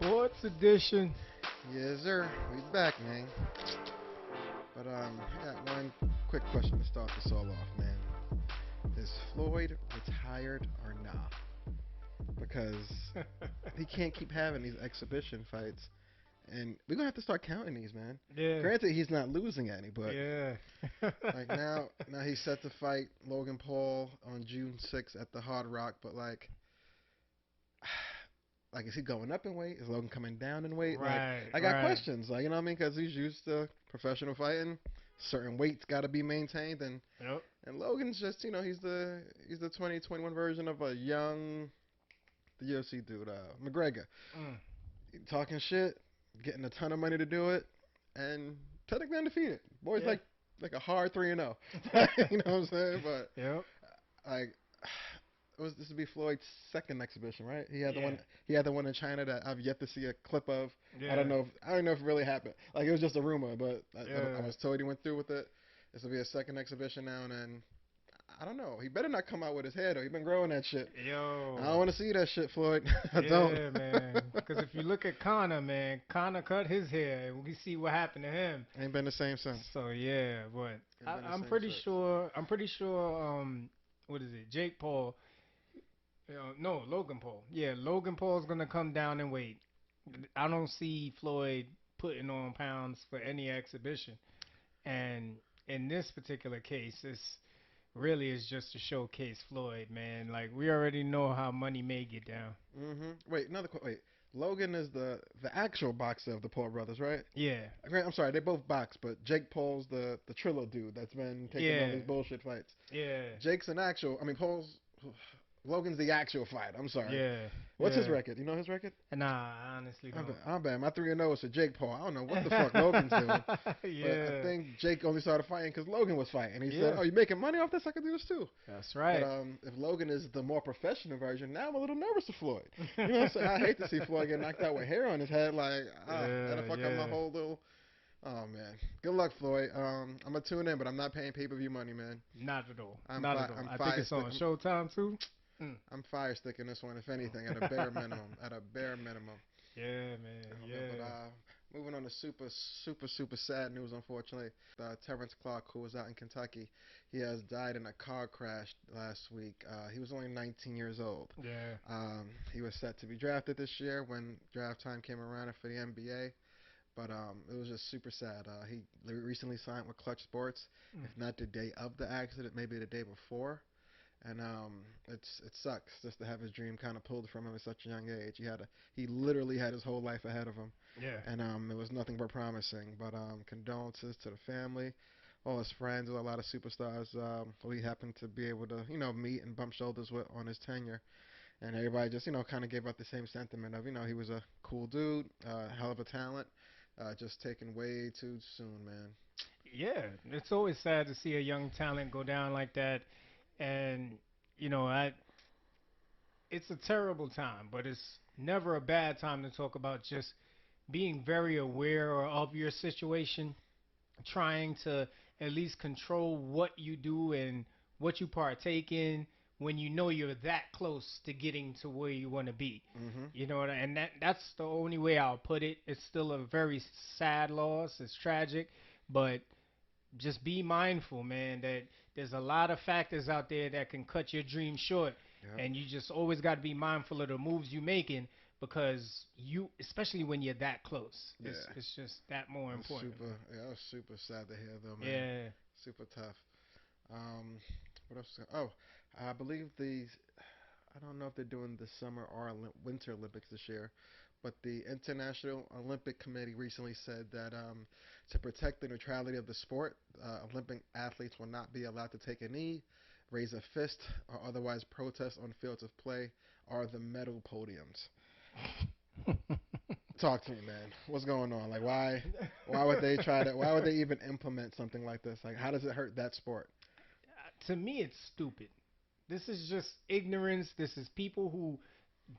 Sports edition. Yes, sir. We back, man. But I got one quick question to start this all off, man. Is Floyd retired or not? Because he can't keep having these exhibition fights, and we're gonna have to start counting these, man. Yeah. Granted, he's not losing any, but Yeah. like now he's set to fight Logan Paul on June 6th at the Hard Rock. But like, is he going up in weight? Is Logan coming down in weight? Like, Right. I got Right. questions. Like, you know what I mean? Because he's used to professional fighting. Certain weights got to be maintained, Yep. and Logan's just, he's the 2021 version of a young the UFC dude, McGregor. Mm. Talking shit, getting a ton of money to do it, and technically undefeated. Boy's Yeah. like a hard 3-0. You know what I'm saying? But Yep. like, this would be Floyd's second exhibition, right? He had the Yeah. one. He had the one in China that I've yet to see a clip of. Yeah. I don't know. I don't know if it really happened. Like, it was just a rumor, but Yeah. I was told he went through with it. This will be a second exhibition now, and I don't know. He better not come out with his hair though. He been growing that shit. Yo. I don't want to see that shit, Floyd. I Yeah, don't. man. Because if you look at Conor, man, Conor cut his hair, and we see what happened to him. Ain't been the same since. So yeah, but Ain't been the I'm same pretty since. sure. I'm pretty sure. What is it? Jake Paul. No, Logan Paul. Yeah, Logan Paul's gonna come down and weight. I don't see Floyd putting on pounds for any exhibition. And in this particular case, this really is just to showcase Floyd, man. Like, we already know how money may get down. Wait, wait. Logan is the actual boxer of the Paul brothers, right? Yeah, I'm sorry, they both box, but Jake Paul's the Trillo dude that's been taking all yeah, these bullshit fights. yeah, Jake's an actual. I mean, Logan's the actual fight. I'm sorry. yeah, What's his yeah. record? You know his record? Nah, I honestly don't. I'm bad. My 3-0 is for Jake Paul. I don't know what the fuck Logan's doing. But I Yeah, think Jake only started fighting because Logan was fighting. He said, yeah, "Oh, you making money off this? I can do this too." that's But right. if Logan is the more professional version, now I'm a little nervous for Floyd. You know what I'm saying? I hate to see Floyd get knocked out with hair on his head. Like, that'll Yeah, fuck up my yeah. whole little. Oh man, good luck, Floyd. I'm gonna tune in, but I'm not paying pay-per-view money, man. Not at all. I'm Not at all. I'm I think fire it's stick. on Showtime too. Mm. I'm fire sticking this one, if anything, at a bare minimum. At a bare minimum. Yeah, man. Man, but Yeah. moving on to super sad news, unfortunately. Terrance Clarke, who was out in Kentucky, he has died in a car crash last week. He was only 19 years old. Yeah. He was set to be drafted this year when draft time came around for the NBA. But it was just super sad. He recently signed with Clutch Sports. Mm. If not the day of the accident, maybe the day before. And it sucks just to have his dream kind of pulled from him at such a young age. He literally had his whole life ahead of him, Yeah. and it was nothing but promising. But condolences to the family, all his friends, a lot of superstars who he happened to be able to meet and bump shoulders with on his tenure. And everybody just kind of gave out the same sentiment of he was a cool dude, hell of a talent, just taken way too soon, man. Yeah. It's always sad to see a young talent go down like that, and I it's a terrible time, but it's never a bad time to talk about just being very aware of your situation, trying to at least control what you do and what you partake in when you know you're that close to getting to where you want to be. Mhm. And that's the only way I'll put it. It's still a very sad loss. It's tragic, but just be mindful, man, that there's a lot of factors out there that can cut your dream short, Yep. and you just always got to be mindful of the moves you making because especially when you're that close, Yeah. it's just that more important. That was super sad to hear though, man. Yeah, Super tough. Um, what else? Oh, I believe I don't know if they're doing the summer or winter Olympics this year, but the International Olympic Committee recently said that to protect the neutrality of the sport, Olympic athletes will not be allowed to take a knee, raise a fist, or otherwise protest on fields of play or the medal podiums. Talk to me, man. What's going on? Like, why would they try to? Why would they even implement something like this? Like, how does it hurt that sport? To me, it's stupid. This is just ignorance. This is people who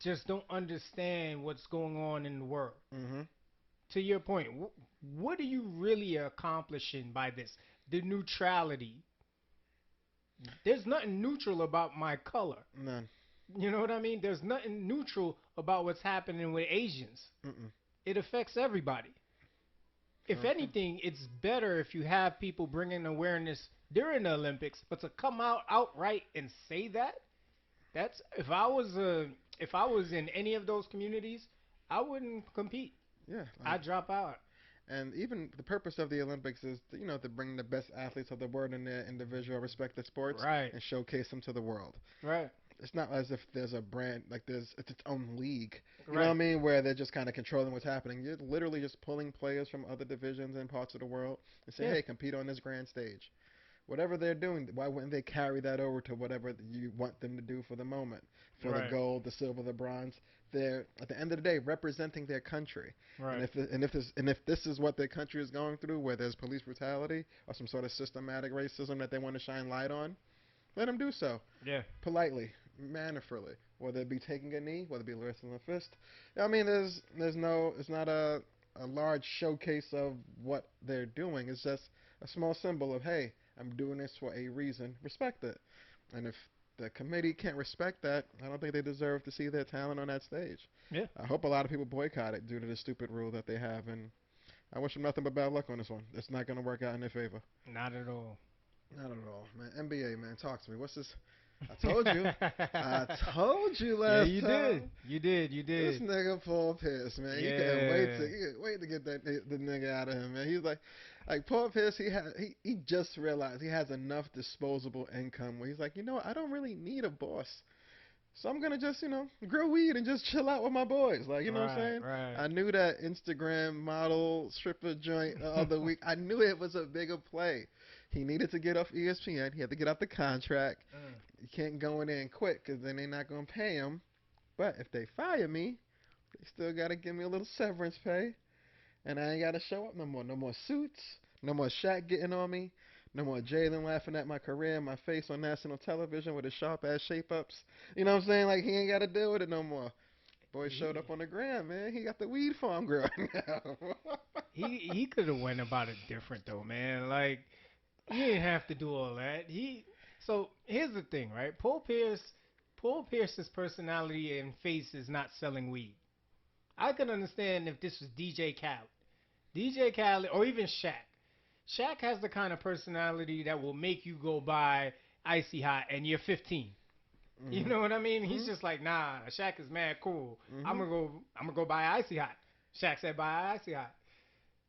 just don't understand what's going on in the world. Mm-hmm. To your point, what are you really accomplishing by this? The neutrality. There's nothing neutral about my color. None. You know what I mean? There's nothing neutral about what's happening with Asians. Mm-mm. It affects everybody. If Okay. anything, it's better if you have people bringing awareness during the Olympics, but to come out outright and say that, that's if I was in any of those communities, I wouldn't compete. Yeah, like, I'd drop out. and even the purpose of the Olympics is, to bring the best athletes of the world in their individual respective sports Right. and showcase them to the world. Right. It's not as if there's a brand like it's its own league. You know what I Right. mean? Where they're just kind of controlling what's happening. You're literally just pulling players from other divisions and parts of the world and say, Yeah. hey, compete on this grand stage. Whatever they're doing, why wouldn't they carry that over to whatever you want them to do for the moment? For the Right. gold, the silver, the bronze, they're at the end of the day representing their country. And Right. if this is what their country is going through, where there's police brutality or some sort of systematic racism that they want to shine light on, let them do so Yeah. politely, mannerfully. Whether it be taking a knee, whether it be lifting a fist. I mean, there's no, it's not a large showcase of what they're doing. It's just a small symbol of, hey, I'm doing this for a reason. Respect it. And if the committee can't respect that, I don't think they deserve to see their talent on that stage. Yeah. I hope a lot of people boycott it due to the stupid rule that they have, and I wish them nothing but bad luck on this one. It's not going to work out in their favor. Not at all. Not at all, man. NBA, man, talk to me. What's this? I told you. I told you Yeah, last you did. time. You did. You This did. nigga Paul Pierce, man. Yeah. You couldn't wait to get the nigga out of him, man. He's like Paul Pierce. He just realized he has enough disposable income where he's like, I don't really need a boss. So I'm gonna just, grow weed and just chill out with my boys. Like, you know what I'm Right. saying? Right. I knew that Instagram model stripper joint the other week. I knew it was a bigger play. He needed to get off ESPN. He had to get out the contract. Mm. You can't go in there and quit because then they're not gonna pay him. But if they fire me, they still gotta give me a little severance pay, and I ain't gotta show up no more. No more suits. No more Shaq getting on me. No more Jalen laughing at my career and my face on national television with his sharp ass shape ups. You know what I'm saying? Like, he ain't got to deal with it no more. Boy showed He up on the gram, man. He got the weed farm growing now. he could have went about it different though, man. Like he didn't have to do all that. So here's the thing, right? Paul Pierce's personality and face is not selling weed. I can understand if this was DJ Khaled, or even Shaq. Shaq has the kind of personality that will make you go buy icy hot, and you're 15. You Mhm. know what I mean? He's Mhm. just like, nah. Shaq is mad cool. Mhm. I'm gonna go buy icy hot. Shaq said buy icy hot.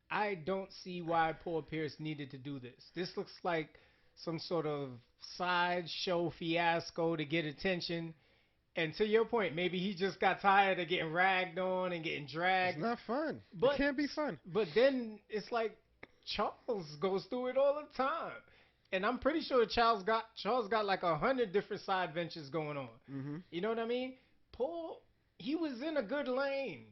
I don't see why Paul Pierce needed to do this. This looks like some sort of sideshow fiasco to get attention. And to your point, maybe he just got tired of getting ragged on and getting It's dragged. not fun. It But can't be fun. but then it's like Charles goes through it all the time. And I'm pretty sure Charles got like 100 different side ventures going on. Mhm. You know what I mean? Paul, he was in a good lane.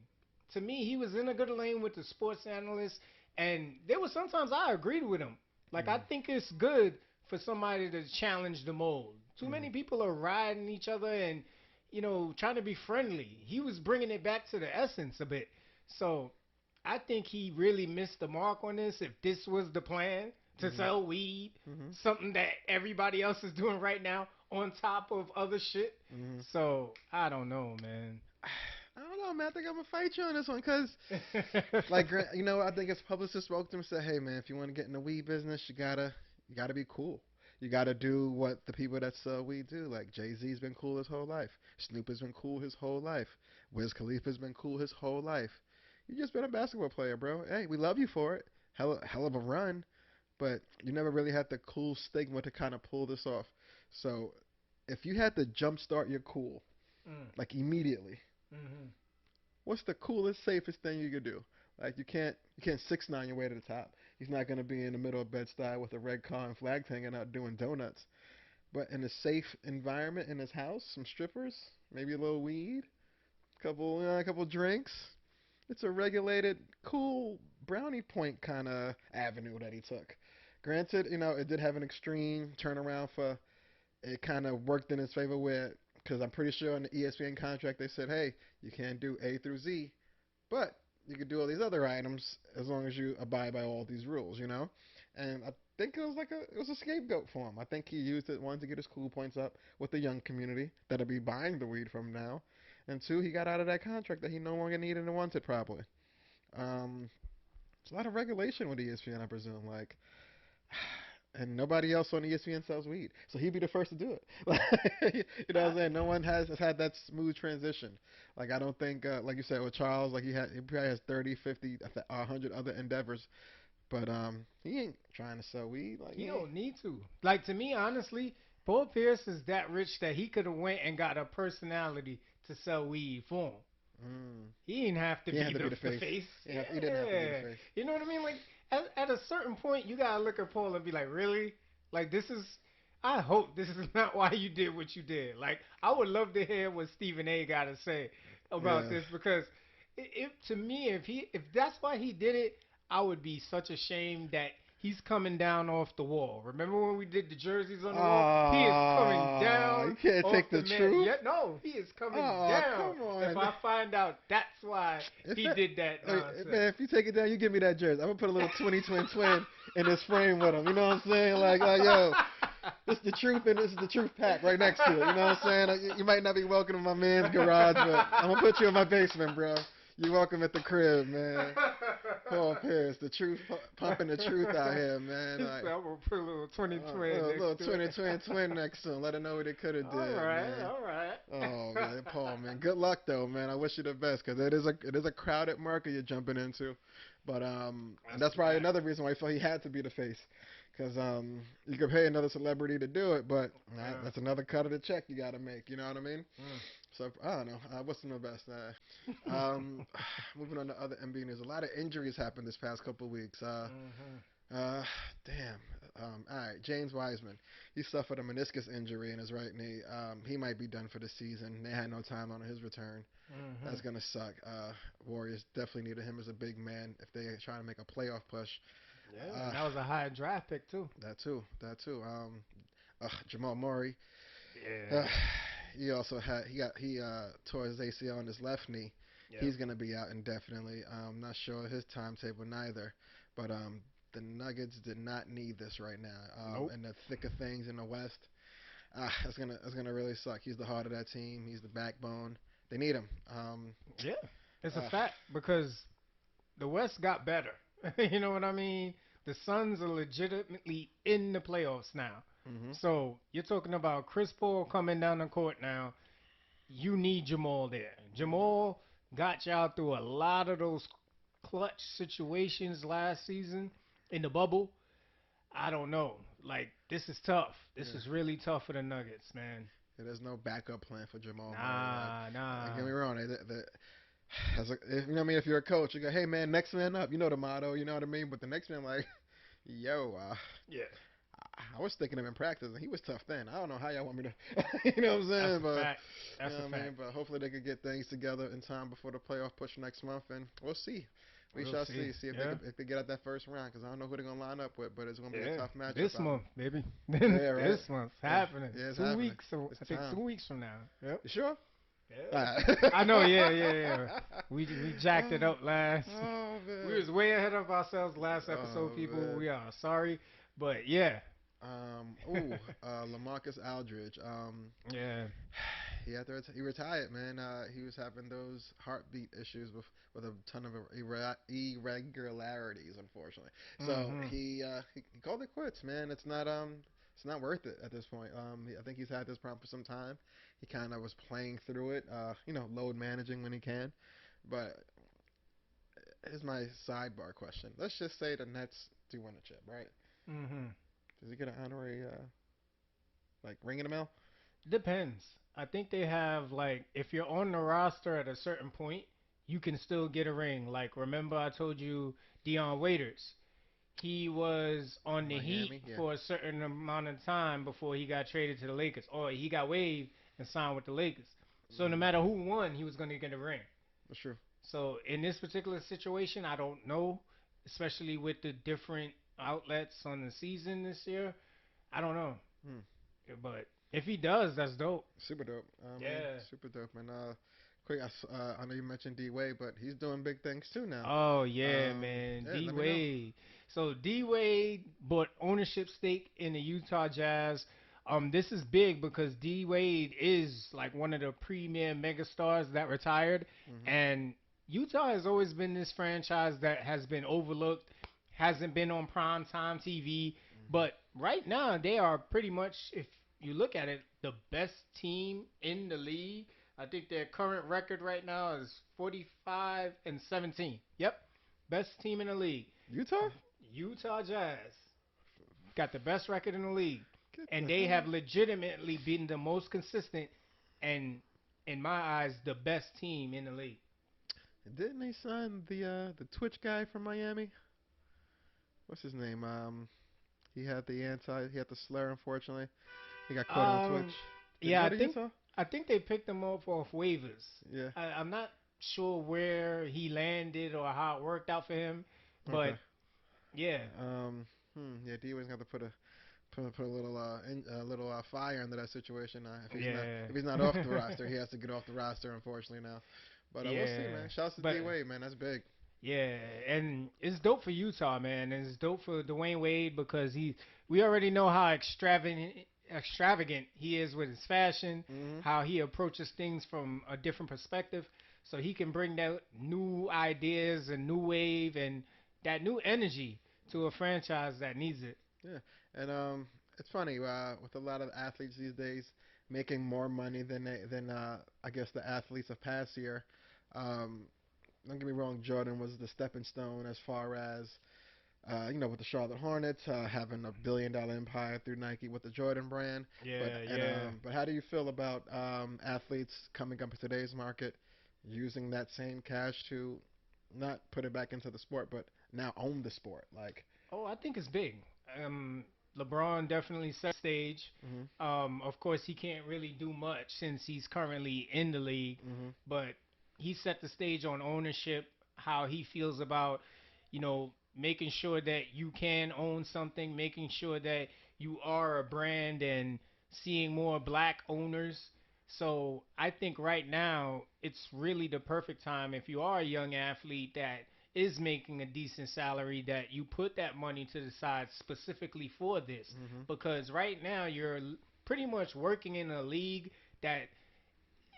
To me, he was in a good lane with the sports analyst, and there was sometimes I agreed with him. Like I Mhm. think it's good for somebody to challenge the mold. Too Mhm. many people are riding each other and trying to be friendly. He was bringing it back to the essence a bit. So I think he really missed the mark on this. If this was the plan to Mhm. sell weed, Mhm. something that everybody else is doing right now on top of other shit. Mhm. So I don't know, man. I don't know, man. I think I'm gonna fight you on this one because, like, I think his publicist spoke to him and said, "Hey, man, if you want to get in the weed business, you gotta be cool. You gotta do what the people that sell weed do. Like Jay-Z's been cool his whole life. Snoop has been cool his whole life. Wiz Khalifa's been cool his whole life. You just been a basketball player, bro. Hey, we love you for it. Hell of a run, but you never really had the cool stigma to kind of pull this off. So if you had to jumpstart your cool Mm, like immediately, mhm. what's the coolest, safest thing you could do? Like you can't 6ix9ine your way to the top. He's not gonna be in the middle of Bed Stuy with a red car and flags hanging out doing donuts. But in a safe environment in his house, some strippers, maybe a little weed, a couple drinks. It's a regulated, cool brownie point kind of avenue that he took. Granted, it did have an extreme turnaround for it kind of worked in his favor where, because I'm pretty sure in the ESPN contract they said, hey, you can't do A through Z, but you could do all these other items as long as you abide by all these rules. And I think it was a scapegoat for him. I think he used it, one, to get his cool points up with the young community that'll be buying the weed from now, and two, he got out of that contract that he no longer needed and wanted probably. It's a lot of regulation with ESPN, I presume. Like, and nobody else on ESPN sells weed, so he'd be the first to do it. You know what I'm saying? No one has had that smooth transition. Like, I don't think, like you said with Charles, like he probably has 30, 50, 100 other endeavors, but he ain't trying to sell weed. Like, He don't need to. Like, to me, honestly, Paul Pierce is that rich that he could have went and got a personality to sell weed for him. He didn't have to he be had to be the the face. face. He didn't have to be the Yeah. face. You know what I mean? Like, at a certain point, you gotta look at Paul and be like, really? Like, this is. I hope this is not why you did what you did. Like, I would love to hear what Stephen A. got to say about Yeah. this because, to me, if that's why he did it, I would be such ashamed that he's coming down off the wall. Remember when we did the jerseys on the wall? He is coming You down can't off take the the man. truth. Yeah, no, he is coming Oh, down. come on. If I find out that's why If he that, did that hey, nonsense. man, if you take it down, you give me that jersey. I'm gonna put a little 20 twin in this frame with him. You know what I'm saying? Like, yo, this is the truth, and this is the truth pack right next to it. You know what I'm saying? Like, you might not be welcome in my man's garage, but I'm gonna put you in my basement, bro. You're welcome at the crib, man. Paul Pierce, the truth, pumping the truth out here, man. Like, I'm gonna put a little 20 twin a little next to 20 it. twin next to him. Let him know what they could have All did, right, man. all right. Oh man, Paul, man. Good luck though, man. I wish you the best because it is a crowded market you're jumping into, but that's probably another reason why he felt he had to be the face, because you could pay another celebrity to do it, but that's another cut of the check you got to make. You know what I mean? So I don't know. What's the best? Moving on to other NBA news. A lot of injuries happened this past couple of weeks. Damn. All right, James Wiseman. He suffered a meniscus injury in his right knee. He might be done for the season. They had no time on his return. That's gonna suck. Warriors definitely needed him as a big man if they try to make a playoff push. Yeah, that was a high draft pick too. That too. Jamal Murray. Yeah. He also he tore his ACL on his left knee. Yep. He's gonna be out indefinitely. I'm not sure his timetable neither, but the Nuggets did not need this right now. Nope. In the thick of things in the West, it's gonna really suck. He's the heart of that team. He's the backbone. They need him. Yeah, it's a fact because the West got better. You know what I mean? The Suns are legitimately in the playoffs now. hmm So you're talking about Chris Paul coming down the court now. You need Jamal there. Jamal got y'all through a lot of those clutch situations last season in the bubble. I don't know. Like, this is tough. This Yeah. is really tough for the Nuggets, man. Yeah, there's no backup plan for Jamal Murray. Nah, Don't nah. get me wrong. You know what I mean? If you're a coach, you go, hey man, next man up. You know the motto. You know what I mean? But the next man, like, yo, Yeah, I was thinking him in practice, and he was tough then. I don't know how y'all want me to, you know what I'm saying? that's a But fact. That's you know a what I mean? fact. But hopefully they could get things together in time before the playoff push next month, and we'll see. We We'll shall see. see if Yeah. if they get out that first round, because I don't know who they're gonna line up with, but it's gonna be a Yeah, tough matchup. this month, baby. Yeah, right. This month's Yeah, happening. yeah, it's 2 happening. weeks. So It's I think time. 2 weeks from now. Yep. You sure? Yeah. Alright. I know. Yeah. We jacked it up last. Oh man. We was way ahead of ourselves last episode, Oh, people. man. We are sorry, but yeah, Lamarcus Aldridge. yeah. He retired, man. He was having those heartbeat issues with a ton of irregularities, unfortunately. So he called it quits, man. It's not worth it at this point. I think he's had this problem for some time. He kind of was playing through it, load managing when he can. But here's my sidebar question. Let's just say the Nets do win a chip, right? Mhm. Does he get an honorary ring in the mail? Depends. I think they have like if you're on the roster at a certain point, you can still get a ring. Like remember I told you Dion Waiters. He was on the Heat Miami, yeah. for a certain amount of time before he got traded to the Lakers, or he got waived and signed with the Lakers. So no matter who won, he was going to get a ring. That's true. So in this particular situation, I don't know, especially with the different outlets on the season this year. I don't know, Hmm. but if he does, that's dope. Super dope. Yeah. Super dope. And quick, I know you mentioned D Wade, but he's doing big things too now. Oh yeah, Um, man. yeah, D let me know. Wade. So D Wade bought ownership stake in the Utah Jazz. This is big because D Wade is like one of the premier megastars that retired, Mhm. and Utah has always been this franchise that has been overlooked, hasn't been on prime time TV, Mhm. but right now they are pretty much, if you look at it, the best team in the league. I think their current record right now is 45 and 17. Yep, best team in the league. Utah? Utah Jazz got the best record in the league, Get and the they hell. have legitimately been the most consistent and, in my eyes, the best team in the league. Didn't they sign the Twitch guy from Miami? What's his name? He had the slur. Unfortunately, he got caught on Twitch. Um, Did he yeah, go I to think Utah? I think they picked him up off waivers. Yeah. I'm not sure where he landed or how it worked out for him, Okay. but yeah, Yeah. D-Wade's got to put a little little fire into that situation. yeah, If he's not off the roster, he has to get off the roster. Unfortunately now. But we'll see, yeah. man. Shouts to But D-Wade, man. That's big. yeah, and it's dope for Utah, man. And it's dope for Dwayne Wade because we already know how extravagant he is with his fashion, Mhm. how he approaches things from a different perspective. So he can bring that new ideas and new wave and that new energy to a franchise that needs it. Yeah, and it's funny with a lot of athletes these days making more money than I guess the athletes of past year. Um, don't get me wrong, Jordan was the stepping stone as far as with the Charlotte Hornets having $1 billion empire through Nike with the Jordan brand. But Yeah, and yeah. but how do you feel about athletes coming up in today's market using that same cash to not put it back into the sport, but now own the sport? Like, Oh, I think it's big. LeBron definitely set the stage. hmm Of course, he can't really do much since he's currently in the league, hmm but he set the stage on ownership, how he feels about, making sure that you can own something, making sure that you are a brand and seeing more black owners. So I think right now it's really the perfect time if you are a young athlete that is making a decent salary that you put that money to the side specifically for this, hmm because right now you're pretty much working in a league that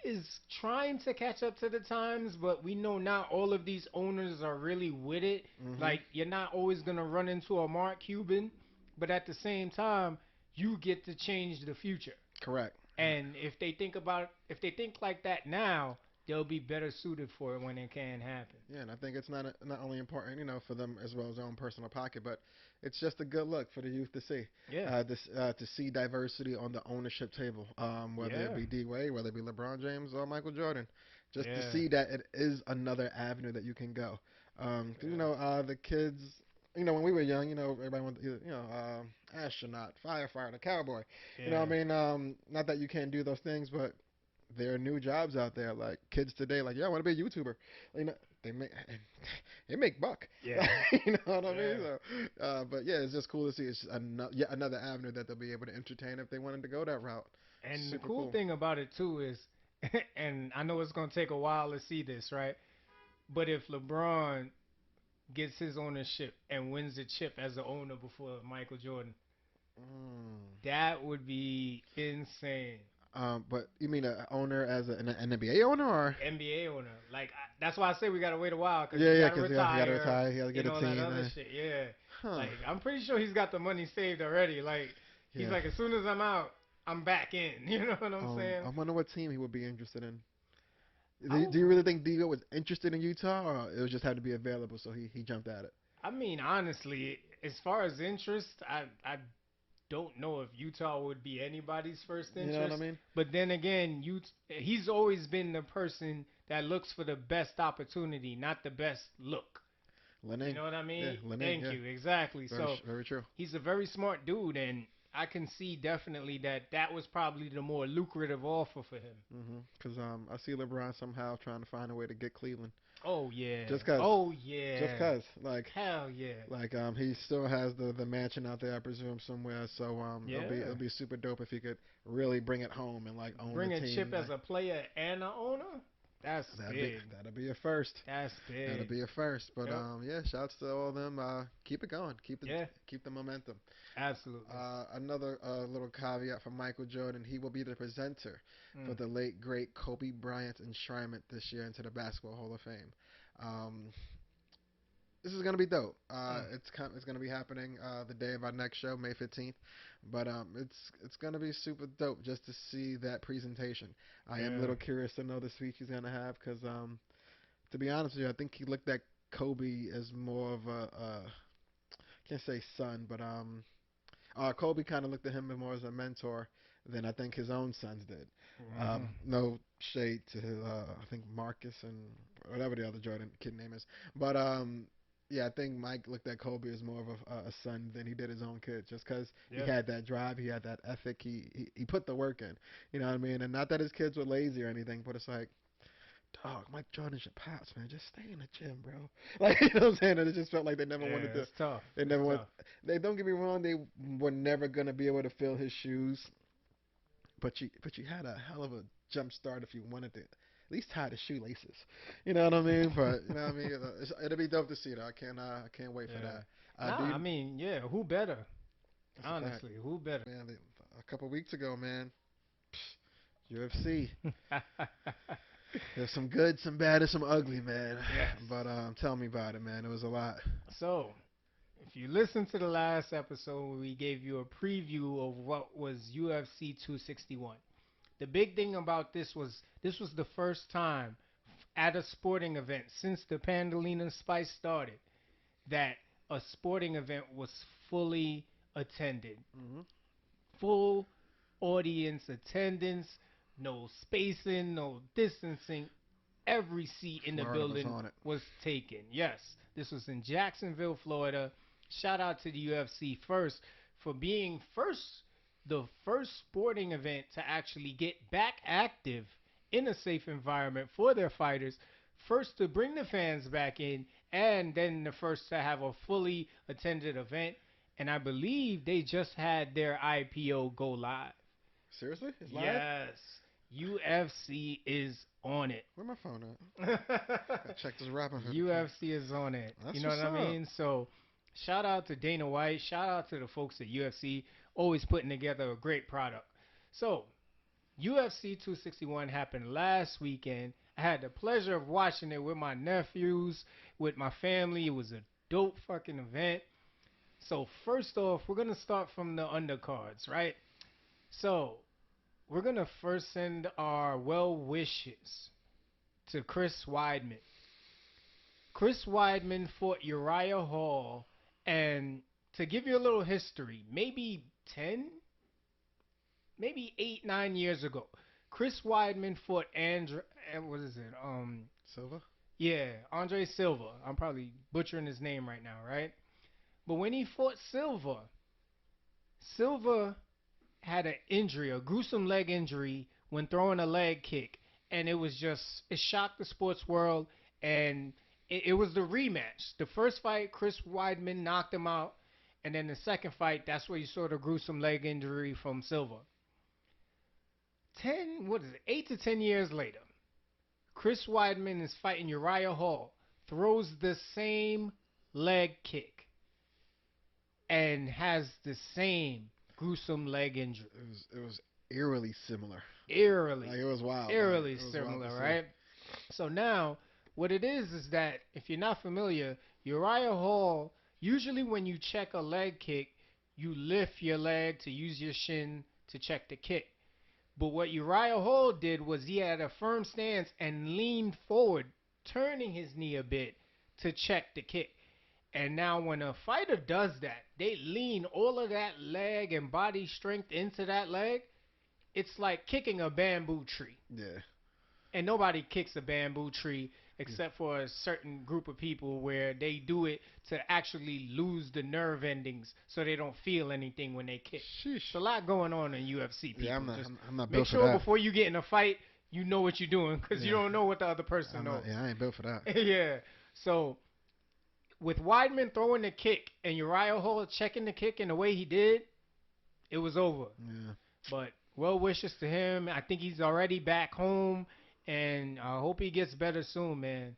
is trying to catch up to the times, but we know not all of these owners are really with it. hmm Like, you're not always going to run into a Mark Cuban, but at the same time, you get to change the future. Correct. And if they think like that now, they'll be better suited for it when it can happen. Yeah, and I think it's not only important, for them as well as their own personal pocket, but it's just a good look for the youth to see. Yeah. To see diversity on the ownership table, whether it Yeah. be D Wade, whether it be LeBron James or Michael Jordan, just to Yeah. see that it is another avenue that you can go. 'Cause, Yeah. the kids, when we were young, everybody wanted, astronaut, firefighter, cowboy. I Yeah. mean, not that you can't do those things, but there are new jobs out there. Like kids today, like, yeah, I want to be a YouTuber. You know, they make they make buck. Yeah. You know what I mean? Yeah. So, but yeah, it's just cool to see. It's just yet another avenue that they'll be able to entertain if they wanted to go that route. And the Super cool cool. thing about it too is, and I know it's gonna take a while to see this, right? But if LeBron gets his ownership and wins the chip as the owner before Michael Jordan, Mm. that would be insane. But you mean a owner as an NBA owner, or? NBA owner, like that's why I say we gotta wait a while because Yeah, he yeah, gotta because yeah, he got to retire, retire. He got to get a all that team. other shit. Yeah, Huh? like I'm pretty sure he's got the money saved already. Like he's Yeah. like, as soon as I'm out, I'm back in. You know what I'm saying? I wonder what team he would be interested in. I Do you really think Digo was interested in Utah, or it was just had to be available, so he jumped at it? I mean, honestly, as far as interest, I don't know if Utah would be anybody's first You know what I interest. mean? But then again, he's always been the person that looks for the best opportunity, not the best look. You Lenning. know what I Yeah, mean? Lenning. Thank Yeah, you. Exactly. So very true. he's a very smart dude, and I can see definitely that that was probably the more lucrative offer for him. Because I see LeBron somehow trying to find a way to get Cleveland. Oh yeah. Just cause, Oh just yeah. cause, Hell yeah. he still has the mansion out there, I presume somewhere. So it'll Yeah. be super dope if he could really bring it home and like own the Bring a team. chip as a player and a owner. That's big. That'll be a first. That's That'll big. be a first. But Yep. yeah, shouts to all of them. Keep it going. Yeah. Keep the momentum. Absolutely. Another little caveat from Michael Jordan: he will be the presenter for Mm. the late great Kobe Bryant's enshrinement this year into the Basketball Hall of Fame. Um, this is gonna be dope. Mm. It's gonna be happening the day of our next show, May 15th. But it's gonna be super dope just to see that presentation. I am a Yeah. little curious to know the speech he's gonna have because to be honest with you, I think he looked at Kobe as more of a can't say son, but Kobe kind of looked at him more as a mentor than I think his own sons did. Hmm. No shade to I think Marcus and whatever the other Jordan kid name is, but yeah, I think Mike looked at Kobe as more of a son than he did his own kid, just because he Yeah. had that drive, he had that ethic, he put the work in, you know what I mean? And not that his kids were lazy or anything, but it's like, dog, Mike Jordan's your pops, man. Just stay in the gym, bro. Like, you know what I'm saying? And it just felt like they never wanted Yeah. to. It's tough. They It's never went. tough. They don't get me wrong. They were never gonna be able to fill his shoes. But you had a hell of a jump start if you wanted to at least tie the shoelaces. You know what I mean? But you know what I mean. It'll be dope to see though. I can't wait for Yeah. that. Do Nah, you, I mean, yeah. Who better? that's a fact, Honestly, who better? man. A couple weeks ago, man. UFC. There's some good, some bad, and some ugly, man. Yes. But tell me about it, man. It was a lot. So, if you listen to the last episode, we gave you a preview of what was UFC 261. The big thing about this was the first time at a sporting event since the Pandalina Spice started that a sporting event was fully attended. Hmm. Full audience attendance, no spacing, no distancing. Every seat in the Florida was building on it. was taken. Yes, this was in Jacksonville, Florida. Shout out to the UFC first for being the first sporting event to actually get back active in a safe environment for their fighters. First to bring the fans back in, and then the first to have a fully attended event. And I believe they just had their IPO go live. Seriously? It's live? Yes, UFC is on it. Where my phone at? Gotta check this rapping for. UFC is on it. You That's know what what's I up. mean? So, shout out to Dana White. Shout out to the folks at UFC, always putting together a great product. So, UFC 261 happened last weekend. I had the pleasure of watching it with my nephews, with my family. It was a dope fucking event. So, first off, we're going to start from the undercards, right? So, we're going to first send our well wishes to Chris Weidman. Chris Weidman fought Uriah Hall, and to give you a little history, maybe 10, maybe 8, 9 years ago, Chris Weidman fought what is it? Silva? Yeah, Andre Silva. I'm probably butchering his name right now, right? But when he fought Silva, Silva had an injury, a gruesome leg injury when throwing a leg kick, and it shocked the sports world, and it was the rematch. The first fight, Chris Weidman knocked him out, and then the second fight, that's where you saw the gruesome leg injury from Silva. 8 to 10 years later, Chris Weidman is fighting Uriah Hall, throws the same leg kick, and has the same gruesome leg injury. It was eerily similar. Eerily, Like it was wild. Like, eerily it was wild to similar, see. right? So now, what it is that if you're not familiar, Uriah Hall, usually when you check a leg kick, you lift your leg to use your shin to check the kick. But what Uriah Hall did was he had a firm stance and leaned forward, turning his knee a bit to check the kick. And now when a fighter does that, they lean all of that leg and body strength into that leg. It's like kicking a bamboo tree. Yeah. And nobody kicks a bamboo tree Yeah. except for a certain group of people where they do it to actually lose the nerve endings so they don't feel anything when they kick. It's Sheesh. a lot going on in UFC, people. Yeah, I'm not. Just I'm not make built for sure that. before you get in a fight, you know what you're doing because you Yeah. don't know what the other person I'm not. knows. Yeah, I ain't built for that. Yeah. So with Weidman throwing the kick and Uriah Hall checking the kick in the way he did, it was over. Yeah. But well wishes to him. I think he's already back home and I hope he gets better soon, man.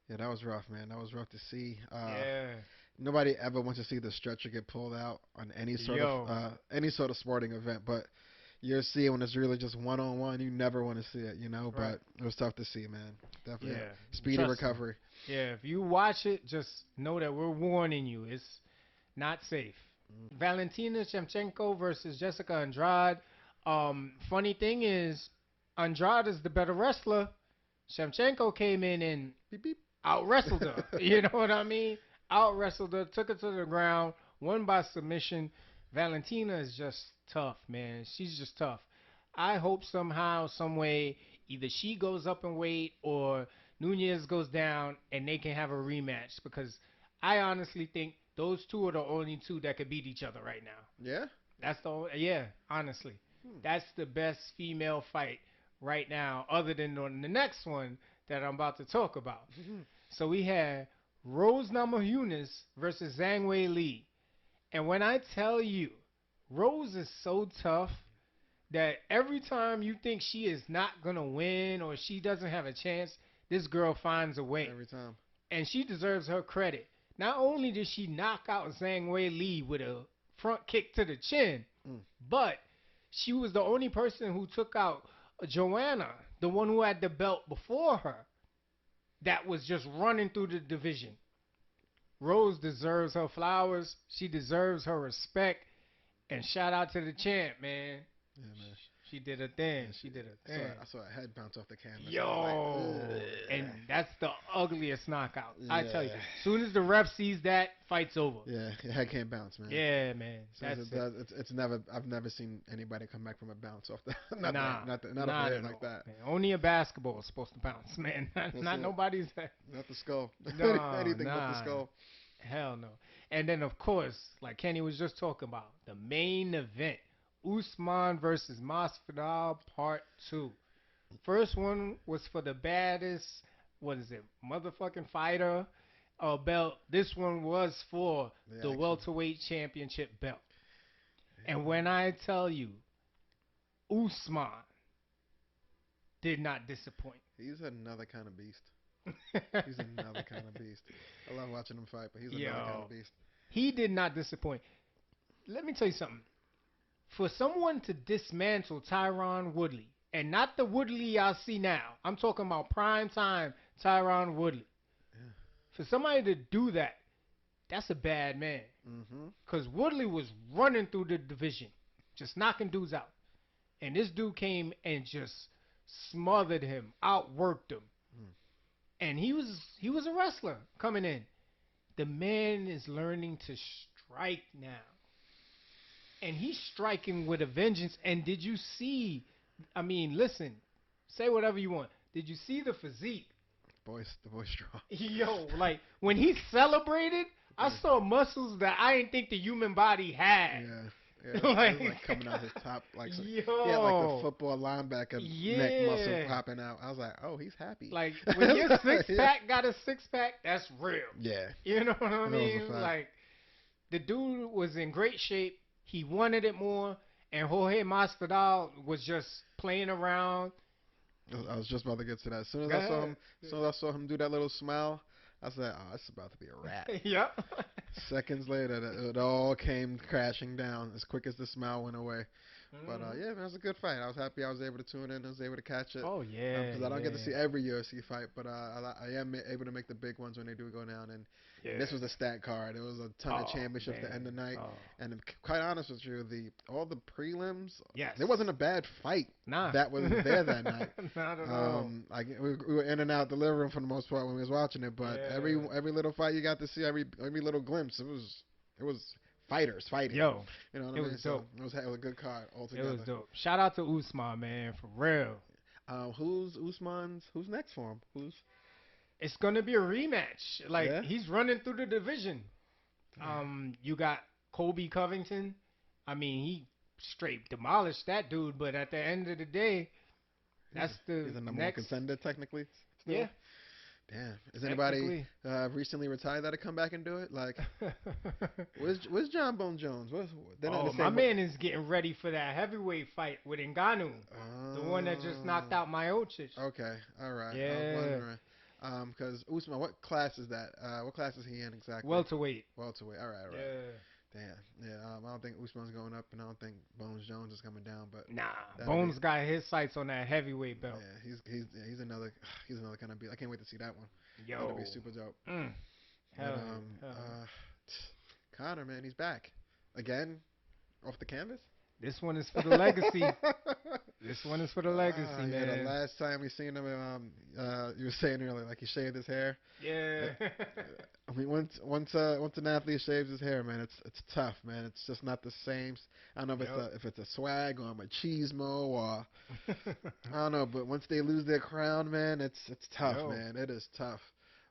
Yeah, that was rough, man. That was rough to see. Yeah. Nobody ever wants to see the stretcher get pulled out on Yo. any sort of sporting event, but you're seeing when it's really just one on one. You never want to see it, you know. Right. But it was tough to see, man. Definitely Yeah. a speedy Trust me. recovery. Yeah. If you watch it, just know that we're warning you. It's not safe. Valentina Shevchenko versus Jessica Andrade. Funny thing is, Andrade is the better wrestler. Shevchenko came in and Beep beep. out wrestled her. You know what I mean? Out wrestled her, took her to the ground, won by submission. Valentina is just tough, man. She's just tough. I hope somehow, some way, either she goes up in weight or Nunez goes down and they can have a rematch because I honestly think those two are the only two that could beat each other right now. Yeah. That's the only, yeah, honestly. Hmm. That's the best female fight right now, other than on the next one that I'm about to talk about. So we had Rose Namajunas versus Zhang Wei Li. And when I tell you, Rose is so tough that every time you think she is not going to win or she doesn't have a chance, this girl finds a way. Every time. And she deserves her credit. Not only did she knock out Zhang Wei Li with a front kick to the chin, Mm. but she was the only person who took out Joanna, the one who had the belt before her, that was just running through the division. Rose deserves her flowers. She deserves her respect. And shout out to the champ, man. Yeah, man. She did her thing. Yeah, She did her I thing. saw a head bounce off the canvas. I Yo, was like, and that's the ugliest knockout. I tell you, yeah. as soon as the ref sees that, fight's over. Yeah, your head can't bounce, man. Yeah, man. So That's it it. does, it's never. I've never seen anybody come back from a bounce off that. not Nah, not off not a at head all. like that. Man. Only a basketball is supposed to bounce, man. Not, That's not it. nobody's. Not the skull. No, Anything but the nah. skull. Hell no. And then, of course, like Kenny was just talking about, the main event, Usman versus Masvidal Part 2. First one was for the baddest, what is it, motherfucking fighter belt. This one was for the Actual. welterweight championship belt. And when I tell you, Usman did not disappoint. He's another kind of beast. He's another kind of beast. I love watching him fight, but he's another kind of beast. He did not disappoint. Let me tell you something. For someone to dismantle Tyron Woodley, and not the Woodley I see now, I'm talking about prime time Tyron Woodley. Yeah. For somebody to do that, that's a bad man. Mm-hmm. Because Woodley was running through the division, just knocking dudes out. And this dude came and just smothered him, outworked him. Mm. And he was a wrestler coming in. The man is learning to strike now. And he's striking with a vengeance. And did you see, I mean, listen, say whatever you want. Did you see the physique? The boy's strong. Yo, like, when he celebrated, I saw muscles that I didn't think the human body had. Yeah. Like, it was like coming out his top, like so, yo, he had like the football linebacker neck muscle yeah. popping out. I was like, oh, he's happy. Like, when your six pack got a six pack, that's real. Yeah. You know what I That was a mean? fact. Like, the dude was in great shape. He wanted it more, and Jorge Masvidal was just playing around. I was just about to get to that. As soon as Go I saw ahead. him, do that little smile, I said, "Oh, it's about to be a wrap." Yep. Seconds later, it all came crashing down as quick as the smile went away. But yeah, man, it was a good fight. I was happy I was able to tune in. I was able to catch it. Oh yeah. Because I don't get to see yeah. every UFC fight, but I am able to make the big ones when they do go down. And this was a stat card. It was a ton of championships to end the night. Oh. And to be quite honest with you, all the prelims, Yes. there wasn't a bad fight Nah. that was there that night. Not at all. We were in and out the living room for the most part when we was watching it, but every little fight you got to see, every little glimpse, it was fighters fighting. Yo, you know what it I mean? was dope. So it was a good card altogether. It was dope. Shout out to Usman, man, for real. Who's next for him? It's gonna be a rematch. Like, Yeah? he's running through the division. You got Kobe Covington. I mean, he straight demolished that dude. But at the end of the day, that's the he's a number one next. contender technically. Still. Yeah, Damn. Is anybody Technically. recently retired that'll come back and do it? Like, where's John Bone Jones? They're not in Oh, the my same. man is getting ready for that heavyweight fight with Ngannou, the one that just knocked out Miocic. Okay. All right. I was Yeah, wondering. Because Usman, what class is that? What class is he in exactly? welterweight. Welterweight. All right. All right. Yeah. Damn. Yeah. I don't think Usman's going up, and I don't think Bones Jones is coming down. But Nah, that'll be. Bones got his sights on that heavyweight belt. Yeah. He's another he's another kind of beat. I can't wait to see that one. That'll be Yo. super dope. Mm. But Hell yeah. Hell yeah. Connor, man, he's back again off the canvas. This one is for the legacy. This one is for the legacy, Yeah, the man. last time we seen him, you were saying earlier, like he shaved his hair. Yeah. I mean, once an athlete shaves his hair, man, it's tough, man. It's just not the same. I don't know Yep. if it's a swag or a machismo or I don't know, but once they lose their crown, man, it's tough, Yo. man. It is tough.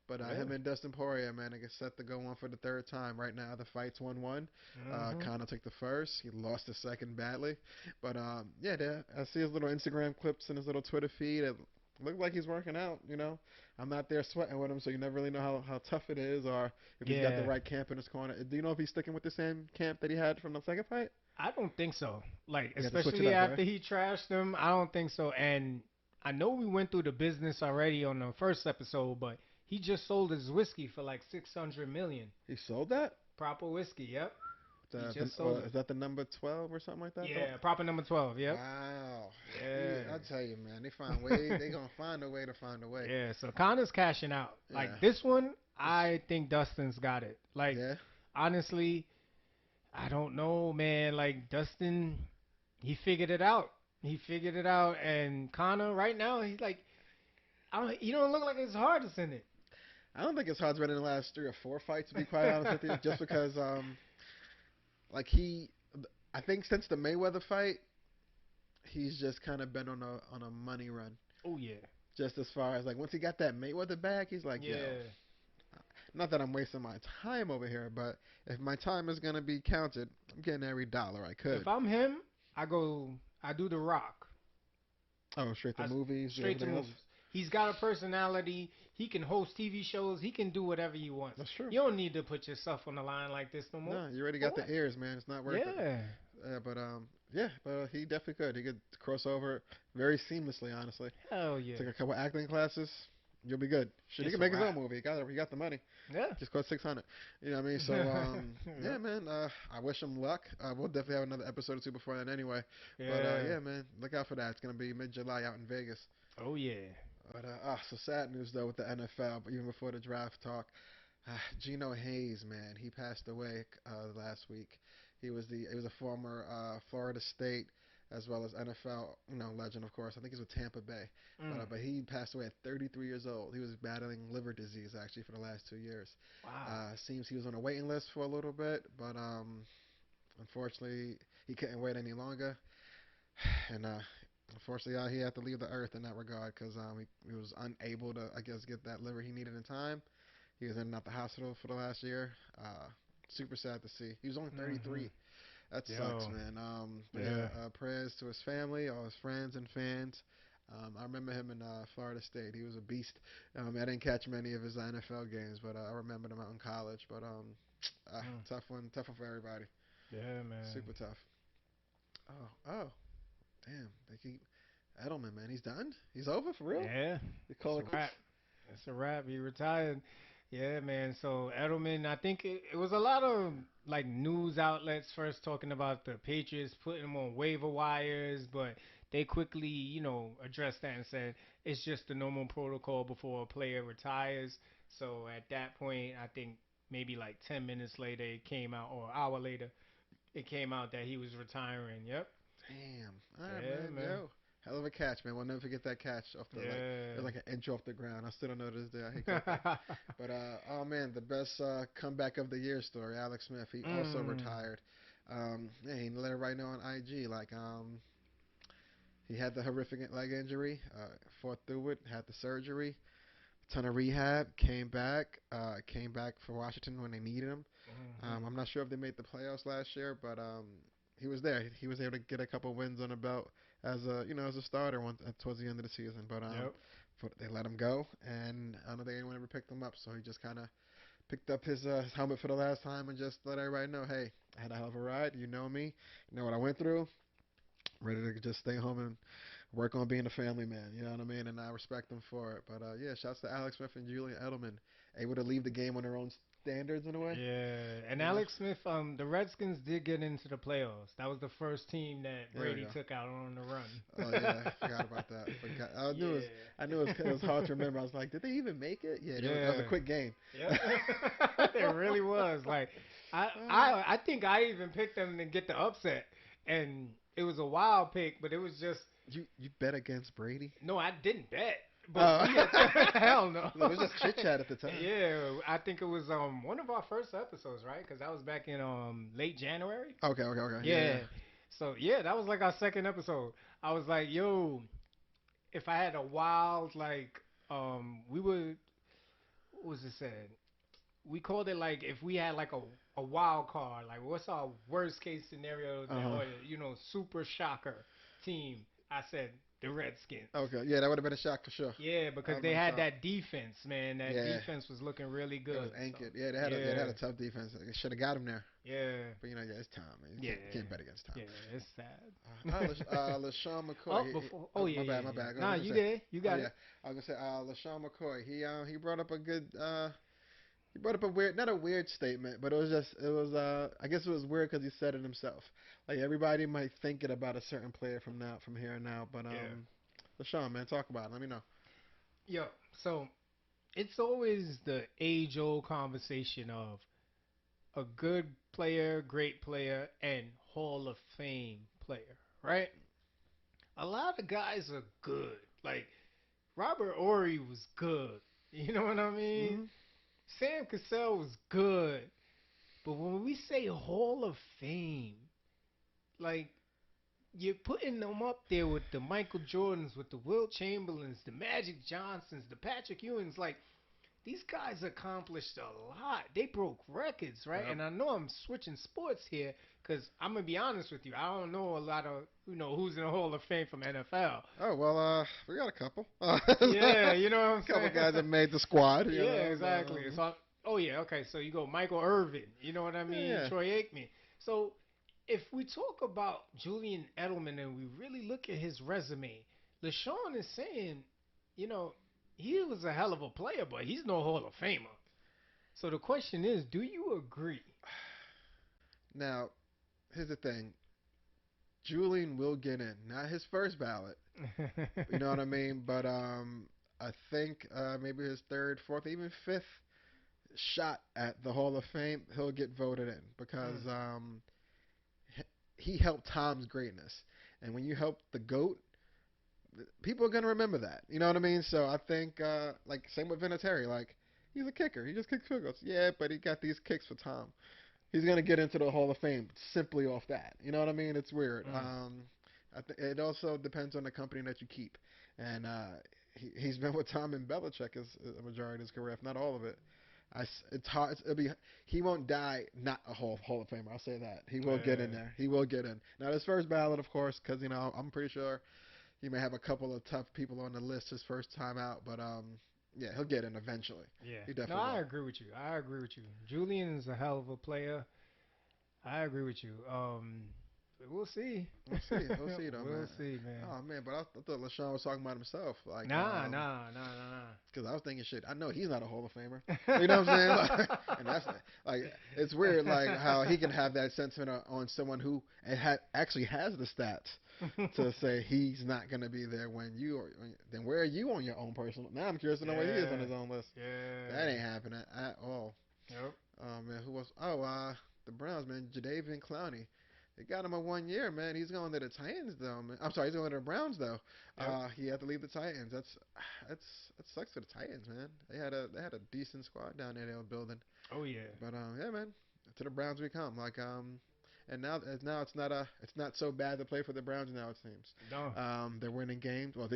But Yeah. him and Dustin Poirier, man, I get set to go on for the third time. Right now, the fight's 1-1. Mhm. Conor took the first. He lost the second badly. But yeah, I see his little Instagram clips and his little Twitter feed. It looked like he's working out. I'm not there sweating with him, so you never really know how tough it is or if he's got the Yeah. right camp in his corner. Do you know if he's sticking with the same camp that he had from the second fight? I don't think so. Like, He had to switch it especially up, right? after he trashed him, I don't think so. And I know we went through the business already on the first episode, but he just sold his whiskey for like 600 million. He sold that. Proper whiskey, yep. He just sold it. Is that the number 12 or something like that? Yeah, proper number 12, yep. Wow. Yeah. I tell you, man, they gonna find a way to find a way. Yeah, so Connor's cashing out. Yeah. Like this one, I think Dustin's got it. Like Yeah. honestly, I don't know, man. Like Dustin, he figured it out. He figured it out, and Connor right now, he's like, he don't look like his heart is in it. I don't think his heart's been in the last 3 or 4 fights, to be quite honest with you. Just because, like I think since the Mayweather fight, he's just kind of been on a money run. Oh yeah, Just as far as like once he got that Mayweather bag, he's like, yo, yeah. not that I'm wasting my time over here, but if my time is gonna be counted, I'm getting every dollar I could. If I'm him, I do the Rock. Oh, straight to I movies, do straight to everything else. movies. He's got a personality. He can host TV shows. He can do whatever he wants. That's true. You don't need to put yourself on the line like this no more. No, you already For got the what? ears, man. It's not worth it. Yeah. But he definitely could. He could cross over very seamlessly, honestly. Hell yeah. Take a couple acting classes, you'll be good. Shit, he It's can a make his own wrap. movie. He got the money. Yeah. Just cost 600. You know what I mean? So yeah, Yep. man. I wish him luck. We'll definitely have another episode or two before then, anyway. But Yeah. yeah, man, look out for that. It's gonna be mid-July out in Vegas. Oh yeah. But so sad news though with the NFL. But even before the draft talk, Geno Hayes, man, he passed away last week. He was a former Florida State as well as NFL legend, of course. I think he's with Tampa Bay, Mm. but he passed away at 33 years old. He was battling liver disease actually for the last 2 years. Wow. Seems he was on a waiting list for a little bit, but unfortunately he couldn't wait any longer, and unfortunately he had to leave the earth in that regard because he was unable to, I guess, get that liver he needed in time. He was in and out the hospital for the last year. Super sad to see. He was only 33. Mhm. That sucks, Yo. man. But yeah, Yeah. prayers to his family, all his friends and fans. I remember him in Florida State. He was a beast. I didn't catch many of his NFL games, but I remember him out in college. But Mm. tough one for everybody. Yeah, man. Super tough. Oh, damn. They keep Edelman, man. He's done. He's over for real. Yeah. They It's call a it quits. wrap. It's a wrap. He retired. Yeah, man. So Edelman, I think it was a lot of like news outlets first talking about the Patriots putting him on waiver wires, but they quickly, addressed that and said it's just the normal protocol before a player retires. So at that point, I think maybe like 10 minutes later it came out, or an hour later, it came out that he was retiring. Yep. Damn. All right, Yeah, man. man. Yo, hell of a catch, man. We'll never forget that catch off the like. It was Yeah. like an inch off the ground. I still don't know to this day. I hate that. But oh man, the best comeback of the year story. Alex Smith. He also mm. retired. Yeah, he let everybody know on IG like he had the horrific leg injury. Fought through it. Had the surgery. Ton of rehab. Came back for Washington when they needed him. Hmm. I'm not sure if they made the playoffs last year, but he was there. He was able to get a couple wins on the belt as a as a starter towards the end of the season. But Yep. they let him go, and I don't think anyone ever picked him up. So he just kind of picked up his helmet for the last time and just let everybody know, hey, I had a hell of a ride. You know me. You know what I went through. Ready to just stay home and work on being a family man. You know what I mean? And I respect them for it. But yeah, shouts to Alex Smith and Julian Edelman, able to leave the game on their own standards in a way. Yeah, and You know? Alex Smith, the Redskins did get into the playoffs. That was the first team that There we Brady go. took out on the Oh yeah, run. forgot about that. Forgot. I knew Yeah. it was hard to remember. I was like, did they even make it? Yeah, that was a Yeah. quick game. Yep. It really was. Like I think I even picked them to get the upset. And it was a wild pick, but it was just You bet against Brady? no, I didn't bet. But Oh, we had hell no. it was just chit chat at the time. Yeah, I think it was one of our first episodes, right? Because that was back in late January. Okay, okay, okay. Yeah, Yeah. yeah. So yeah, that was like our second episode. I was like, yo, if I had a wild like we would what was it said? We called it like if we had like a wild card, like what's our worst case scenario Uh that huh. or super shocker team. I said the Redskins. Okay, yeah, that would have been a shock for sure. Yeah, That because would have they been a had shock. that defense, man. That Yeah, defense was looking really it was good. So anchored. Yeah, they yeah, had a tough defense. They should have got him there. yeah, But yeah, it's Tom. Man. yeah, You can't bet against Tom. yeah. It's sad. LaShawn McCoy. Oh, before. Oh yeah, My yeah, bad, my yeah. bad. I was Nah, gonna you say. did. You Oh got yeah, it. I was gonna say LaShawn McCoy. He brought up a good he brought up a weird, not a weird statement, but it was I guess it was weird because he said it himself. Like everybody might think it about a certain player from here and now, but Yeah. LaShawn, man, talk about it. Let me know. Yo. So it's always the age-old conversation of a good player, great player, and Hall of Fame player, right? A lot of guys are good. Like Robert Ory was good. You know what I mean? Hmm. Sam Cassell was good. But when we say Hall of Fame, like you're putting them up there with the Michael Jordans, with the Wilt Chamberlains, the Magic Johnsons, the Patrick Ewings. Like these guys accomplished a lot. They broke records, right? Yep. And I know I'm switching sports here because I'm gonna be honest with you. I don't know a lot of who's in the Hall of Fame from NFL. Oh well, we got a couple. Yeah, you know what I'm Couple saying. guys that made the squad, Yeah, but exactly. So, oh yeah, okay. So you go Michael Irvin. You know what I yeah, mean? yeah. Troy Aikman. So if we talk about Julian Edelman and we really look at his resume, LaShawn is saying, you know, he was a hell of a player, but he's no Hall of Famer. So the question is, do you agree? Now here's the thing. Julian will get in, not his first ballot. You know what I mean? But I think maybe his third, fourth, even fifth shot at the Hall of Fame, he'll get voted in because Mm, he helped Tom's greatness, and when you help the goat, people are gonna remember that. You know what I mean? So I think like same with Vinatieri, like he's a kicker, he just kicks field goals. Yeah, but he got these kicks for Tom. He's gonna get into the Hall of Fame simply off that. You know what I mean? It's weird. mm. It also depends on the company that you keep, and he's been with Tom and Belichick as a majority of his career, if not all of it. It's hard. It'll be he won't die not a Hall of Famer. I'll say that he will get in Yeah, there. He will get in. Not his first ballot, of course, because I'm pretty sure he may have a couple of tough people on the list his first time out, but yeah, he'll get in eventually. yeah. He No, definitely I will. agree with you. I agree with you. Julian is a hell of a player. I agree with you. We'll see. We'll see though, We'll man. see, man. Oh man, but I thought LaShawn was talking about himself, like Nah, nah, nah, nah, because I was thinking shit. I know he's not a Hall of Famer. You know what nah. I'm saying? And that's like it's weird, like how he can have that sentiment on someone who actually has the stats to say he's not going to be there when you are. Then where are you on your own personal? Now I'm curious to know where he is on Yeah, his own list. That yeah. ain't happening at all. Yep. Oh man, who was? Oh, the Browns, man, Jadeveon Clowney. They got him a 1 year, man. He's going to the Titans though, man. I'm sorry, he's going to the Browns though. Yep. He had to leave the Titans. That's that sucks for the Titans, man. They had a decent squad down there they were building. Oh yeah. But yeah, man, to the Browns we come. Like and now it's not so bad to play for the Browns now. It seems. No. They're winning games. Well,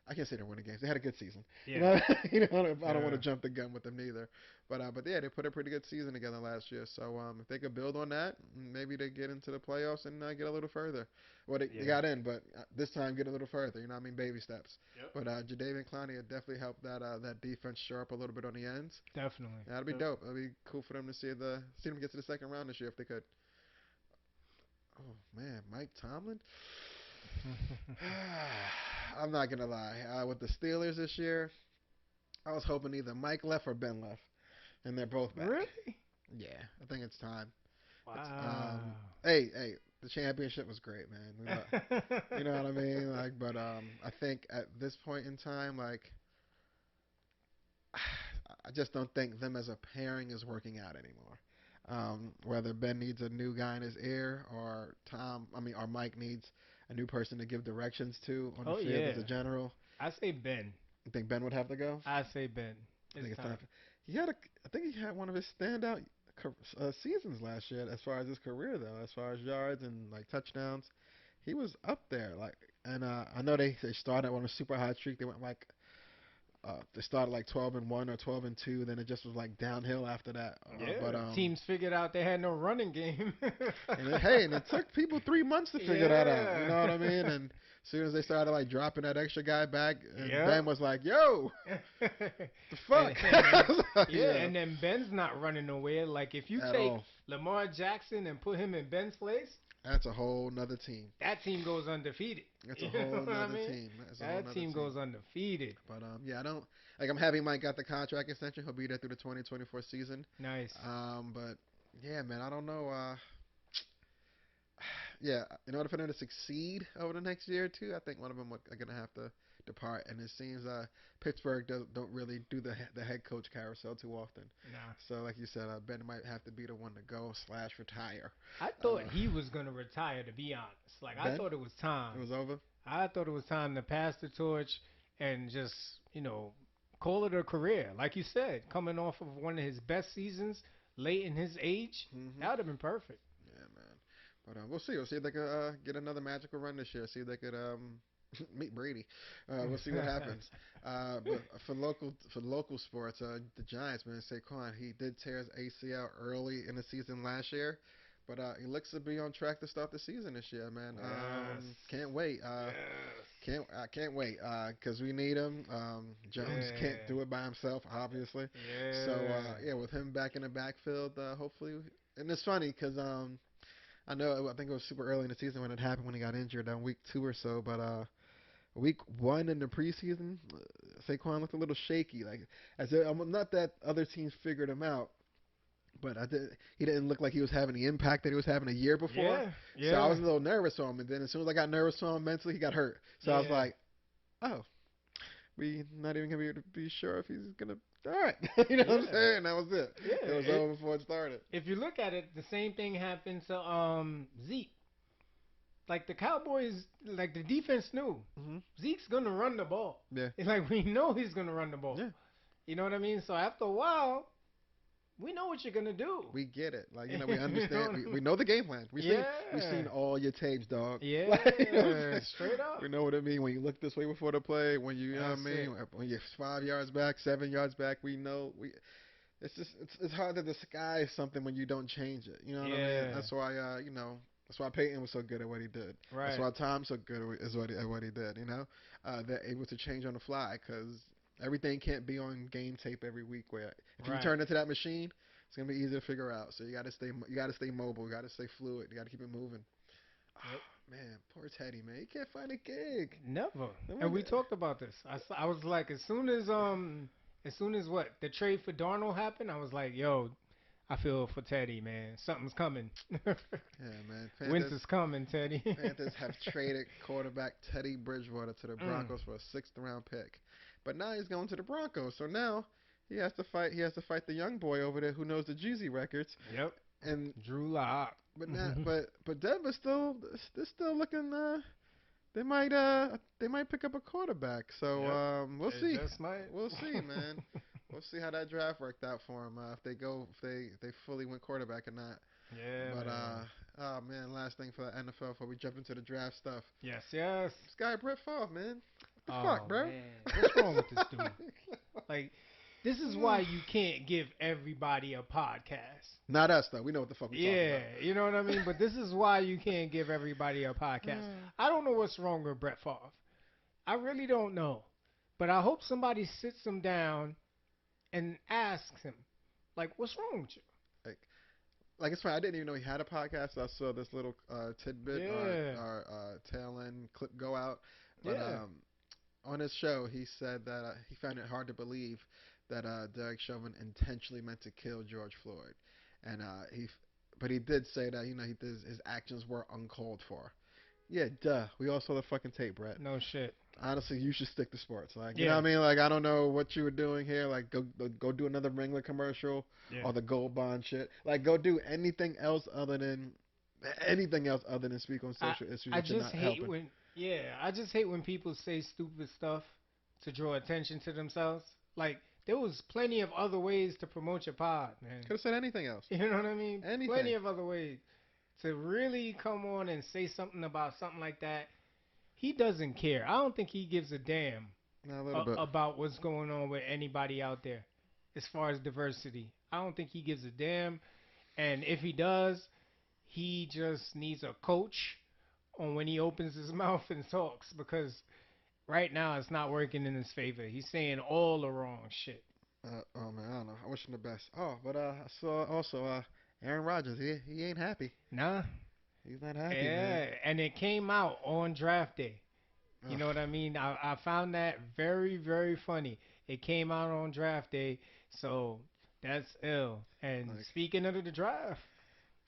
I can't say they're winning games. They had a good season. Yeah. I don't want to jump the gun with them neither. But yeah, they put a pretty good season together last year. So if they could build on that, maybe they get into the playoffs and get a little further. Well, they got in, but this time get a little further. You know what I mean? Baby steps. Yep. But Jadeveon Clowney would definitely help that defense shore up a little bit on the ends. Definitely. That'd be dope. That'd be cool for them to see them get to the second round this year if they could. Oh man, Mike Tomlin. I'm not gonna lie. With the Steelers this year, I was hoping either Mike left or Ben left, and they're both back. Really? Yeah, I think it's time. Wow. Hey, the championship was great, man. You know what I mean? But I think at this point in time, I just don't think them as a pairing is working out anymore. Whether Ben needs a new guy in his ear, or or Mike needs a new person to give directions to on the field as a general. I say Ben. You think Ben would have to go? I say Ben. I think it's time. I think he had one of his standout seasons last year as far as his career, though, as far as yards and touchdowns. He was up there, and I know they started on a super hot streak. They went they started 12-1 or 12-2. Then it just was downhill after that. Teams figured out they had no running game. and it took people 3 months to figure that out. You know what I mean? And as soon as they started dropping that extra guy back, and Ben was like, "Yo, the fuck." And then Ben's not running nowhere. If you take Lamar Jackson and put him in Ben's place, that's a whole nother team. That team goes undefeated. That's a whole nother team. That team goes undefeated. But I don't I'm happy Mike got the contract extension. He'll be there through the 2024 season. Nice. But yeah, man, I don't know. Yeah, in order for them to succeed over the next year or two, I think one of them are gonna have to depart. And it seems Pittsburgh don't really do the head coach carousel too often. Nah. So like you said, Ben might have to be the one to go / retire. I thought he was gonna retire, to be honest. I thought it was time. It was over. I thought it was time to pass the torch and just call it a career. Like you said, coming off of one of his best seasons late in his age, that would have been perfect. Yeah, man. But we'll see. We'll see if they can get another magical run this year. See if they could meet Brady. We'll see what happens. But for local sports, the Giants, man, Saquon, he did tear his ACL early in the season last year, but he looks to be on track to start the season this year, man. Can't wait. I can't wait because we need him. Jones can't do it by himself, obviously. Yeah. So with him back in the backfield, hopefully. And it's funny because I think it was super early in the season when it happened, when he got injured on week 2 or so. But week 1 in the preseason, Saquon looked a little shaky. Not that other teams figured him out, but he didn't look like he was having the impact that he was having a year before. Yeah. So I was a little nervous for him. And then as soon as I got nervous for him mentally, he got hurt. So I was like, oh, we not even going to be able to be sure if he's going to. All right. You know what I'm saying? That was it. Yeah, it was over before it started. If you look at it, the same thing happened to Zeke. The Cowboys, the defense knew. Zeke's going to run the ball. Yeah. It's we know he's going to run the ball. Yeah. You know what I mean? So after a while, we know what you're going to do. We get it. We understand. we know the game plan. We've seen all your tapes, dog. Yeah. Straight up. We know what it means when you look this way before the play, when you know what I mean? When you're 5 yards back, 7 yards back, we know. It's just it's hard to disguise something when you don't change it. You know what I mean? That's why that's why Peyton was so good at what he did. Right. That's why Tom's so good at what he did. They're able to change on the fly because everything can't be on game tape every week. Where if you turn into that machine, it's gonna be easy to figure out. So you gotta stay mobile. You gotta stay fluid. You gotta keep it moving. Yep. Man, poor Teddy, man. He can't find a gig. Never. And we talked about this. I was like, as soon as the trade for Darnold happened, I was like, yo, I feel for Teddy, man. Something's coming. Yeah, man. Winter's coming, Teddy. Panthers have traded quarterback Teddy Bridgewater to the Broncos for a 6th round pick. But now he's going to the Broncos. So now he has to fight the young boy over there who knows the Jeezy records. Yep. And Drew Lock. But now, but Denver's still looking. They might pick up a quarterback. So we'll see. We'll see, man. We'll see how that draft worked out for them. If they fully went quarterback or not. Yeah, But man. oh man, last thing for the NFL before we jump into the draft stuff. Yes, yes. This guy Brett Favre, man. What the fuck, Oh bro? man, what's wrong with this dude? Like, this is why you can't give everybody a podcast. Not us though. We know what the fuck we talking Yeah, about. you know what I mean? But this is why you can't give everybody a podcast. I don't know what's wrong with Brett Favre. I really don't know. But I hope somebody sits him down and asks him, like, what's wrong with you? like, like it's funny. I didn't even know he had a podcast. I saw this little tidbit Yeah, or tail end clip go out, but yeah. on his show, he said that he found it hard to believe that Derek Chauvin intentionally meant to kill George Floyd, and but he did say that his actions were uncalled for. Yeah, duh. We all saw the fucking tape, Brett. No shit. Honestly, you should stick to sports. Like, you know Yeah, what I mean? Like, I don't know what you were doing here. Like, go do another Wrangler commercial yeah. or the Gold Bond shit. Like, go do anything else other than speak on I social issues I that you're just not hate helping. when I just hate when people say stupid stuff to draw attention to themselves. Like there was plenty of other ways to promote your pod, man. Could have said anything else. You know what I mean? Plenty Anything. of other ways to really come on and say something about something like that. He doesn't care. I don't think he gives a damn Not a little bit. about what's going on with anybody out there as far as diversity. I don't think he gives a damn. And if he does, he just needs a coach on when he opens his mouth and talks because right now it's not working in his favor. He's saying all the wrong shit. Oh man, I don't know. I wish him the best. Oh, but I saw also Aaron Rodgers. He ain't happy. Nah. He's not happy, man. Yeah, and it came out on draft day. You know what Ugh. I mean? I found that very, very funny. It came out on draft day, so that's ill. And Like speaking of the draft,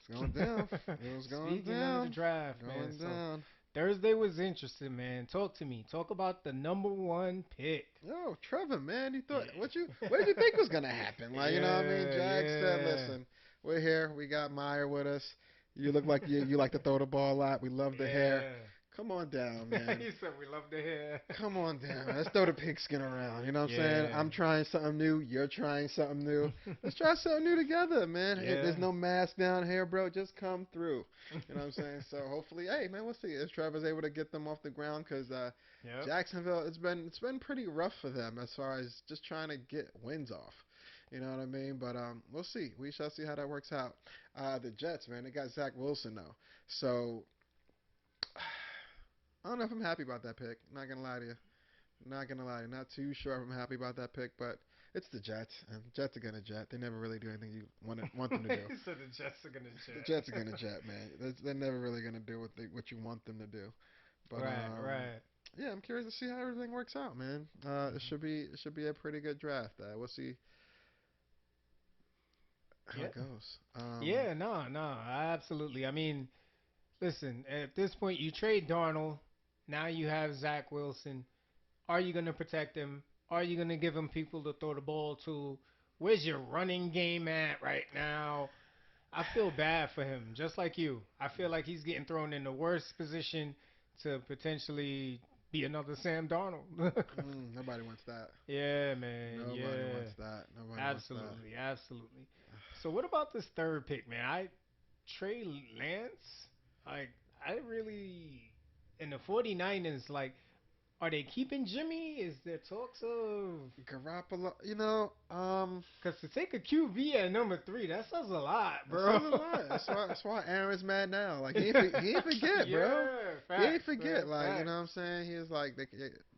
it's going down. It was going speaking of the down. draft, man. Going So down. Thursday was interesting, man. Talk to me. Talk about the number one pick. Yo, Trevor, man, you thought Yeah. what did you think was gonna happen? Like, you know what I mean? Yeah, Jack said, yeah, listen, we're here. We got Meyer with us. You look like you like to throw the ball a lot. We love the hair. yeah. Come on down, man. He said we love to hear. Come on down. Let's throw the pigskin around. You know what I'm saying? Yeah. I'm trying something new. You're trying something new. Let's try something new together, man. Yeah. There's no mask down here, bro. Just come through. You know what I'm saying? So hopefully, hey, man, we'll see if Trevor's able to get them off the ground because Yep. Jacksonville, it's been pretty rough for them as far as just trying to get wins off. You know what I mean? But we'll see. We shall see how that works out. The Jets, man, they got Zach Wilson though. So I don't know if I'm happy about that pick. Not gonna lie to you. Not gonna lie. Not too sure if I'm happy about that pick, but it's the Jets, and Jets are gonna jet. They never really do anything you want them to do. So the Jets are gonna The jet. Jets are gonna jet, man. They're never really gonna do what you want them to do. But Right, right. yeah, I'm curious to see how everything works out, man. It should be a pretty good draft. We'll see how Yeah. it goes. Yeah, no, no, absolutely. I mean, listen, at this point, you trade Darnold. Now you have Zach Wilson. Are you going to protect him? Are you going to give him people to throw the ball to? Where's your running game at right now? I feel bad for him, just like you. I feel like he's getting thrown in the worst position to potentially be another Sam Darnold. Nobody wants that. Yeah, man. Nobody Yeah. wants that. Nobody wants that. Absolutely. Absolutely. So what about this third pick, man? Trey Lance? Like I really and the 49ers like are they keeping Jimmy? Is there talks of Garoppolo, cuz to take a QB at number 3, that says a lot, that bro. says a lot. That's why Aaron's mad now. Like he ain't forget, bro. Yeah, He ain't facts, forget. man, Like, you know facts. what I'm saying? He was like,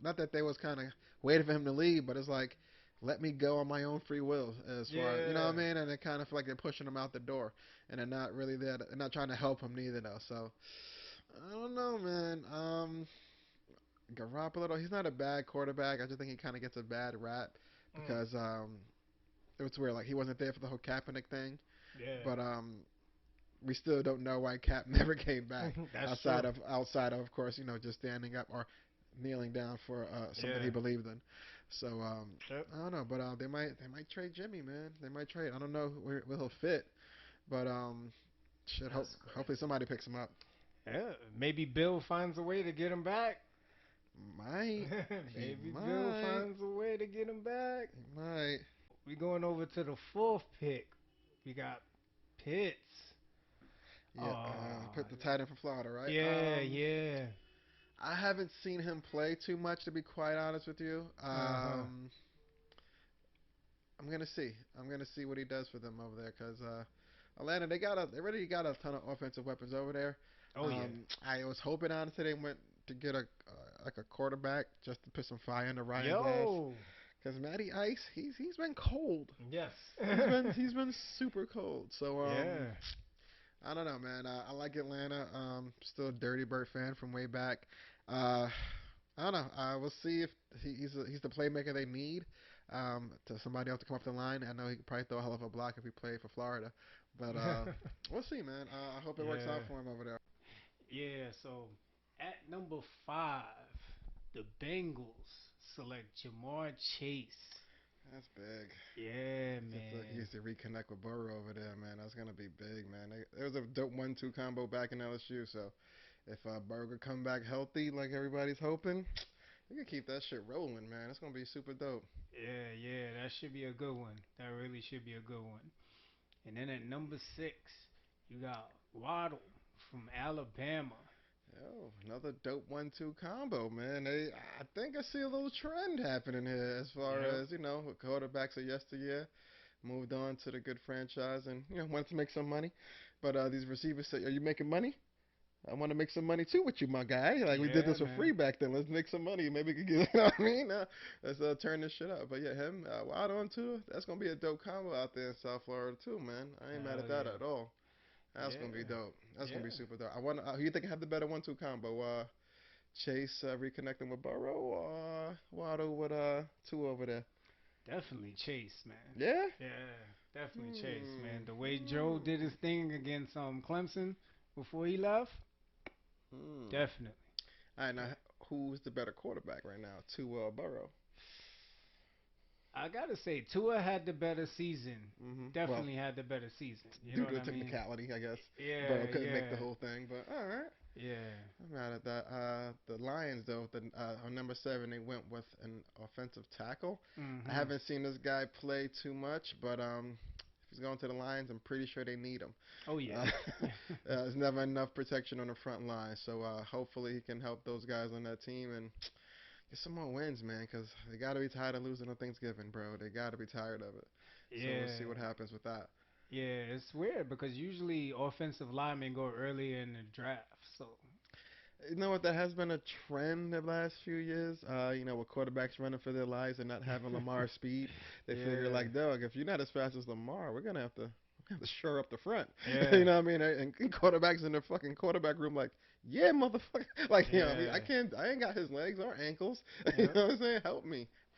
not that they was kind of waiting for him to leave, but it's like, let me go on my own free will as far as, you know Yeah. what I mean? And it kind of feel like they're pushing him out the door, and they're not really there. They're not trying to help him neither, though. So I don't know, man. Garoppolo, he's not a bad quarterback. I just think he kind of gets a bad rap Mm, because it was weird. Like he wasn't there for the whole Kaepernick thing, yeah. but we still don't know why Cap never came back That's outside true. of course, just standing up or kneeling down for something Yeah. he believed in. So Yep. I don't know, but they might trade Jimmy, man. They might trade. I don't know where he'll fit, but should That's hopefully crazy. somebody picks him up. Yeah, maybe Bill finds a way to get him back. Might he Maybe Bill might finds a way to get him back. he might. We going over to the fourth pick. We got Pitts. Yeah, Oh, put the tight end from Florida, right? yeah, yeah. I haven't seen him play too much, to be quite honest with you. Uh huh. I'm gonna see. I'm gonna see what he does for them over there, cause Atlanta, they already got a ton of offensive weapons over there. Oh yeah. I was hoping honestly they went to get a like a quarterback just to put some fire into Ryan's ass, Yo. cause Matty Ice, he's been cold. Yes. He's been super cold. So Yeah. I don't know, man. I like Atlanta. Still a Dirty Bird fan from way back. Uh, I don't know. We'll see if he's the playmaker they need. To somebody else to come up the line. I know he could probably throw a hell of a block if he played for Florida, but we'll see, man. I hope it works out Yeah. for him over there. Yeah. So at number 5, the Bengals select Jamar Chase. That's big. Yeah, He man. gets to reconnect with Burrow over there, man. That's gonna be big, man. There was a dope 1-2 combo back in LSU, so if Burrow could come back healthy like everybody's hoping, we can keep that shit rolling, man. It's gonna be super dope. Yeah, yeah. That should be a good one. That really should be a good one. And then at number 6, you got Waddle from Alabama. Yo, another dope 1-2 combo, man. I think I see a little trend happening here as far Yep. as quarterbacks of yesteryear moved on to the good franchise and wanted to make some money. But these receivers say, "Are you making money? I want to make some money too with you, my guy. Like we did Yeah, this for free man. back then. Let's make some money. Maybe we could get, you know what I mean? Let's turn this shit up." But yeah, him, Wild on too. That's gonna be a dope combo out there in South Florida too, man. I ain't mad at Hell that yeah. at all. That's gonna be Yeah. dope. That's gonna be Yeah. super dope. I wonder who you think have the better 1-2 combo? Chase reconnecting with Burrow or Waddle with two over there? Definitely Chase, man. Yeah. Yeah, definitely Chase, Hmm. man. The way Joe did Hmm. his thing against Clemson before he left, Hmm. definitely. All right, now De- who's the better quarterback right now? Tua Burrow. I gotta say, Tua had the better season. Well, Definitely had the better season. You know due what to a I mean? technicality, I guess. Yeah, Burrow couldn't make the yeah, whole thing, but all right. yeah. I'm mad at that. The Lions, though, on number 7, they went with an offensive tackle. I Mhm. haven't seen this guy play too much, but if he's going to the Lions, I'm pretty sure they need him. Oh yeah. Uh, there's never enough protection on the front line, so hopefully he can help those guys on that team and get some more wins, man, because they got to be tired of losing on Thanksgiving, bro. They got to be tired of it. So we'll see what Yeah. happens with that. Yeah, it's weird because usually offensive linemen go early in the draft. So You know what? That has been a trend the last few years. With quarterbacks running for their lives and not having Lamar's speed, they figure yeah, like, dog, if you're not as fast as Lamar, we're gonna have to shore up the front. You yeah, know what I mean? And quarterbacks in the fucking quarterback room, like, yeah, motherfucker, like, I mean, yeah, I ain't got his legs or ankles. You yep, know what I'm saying?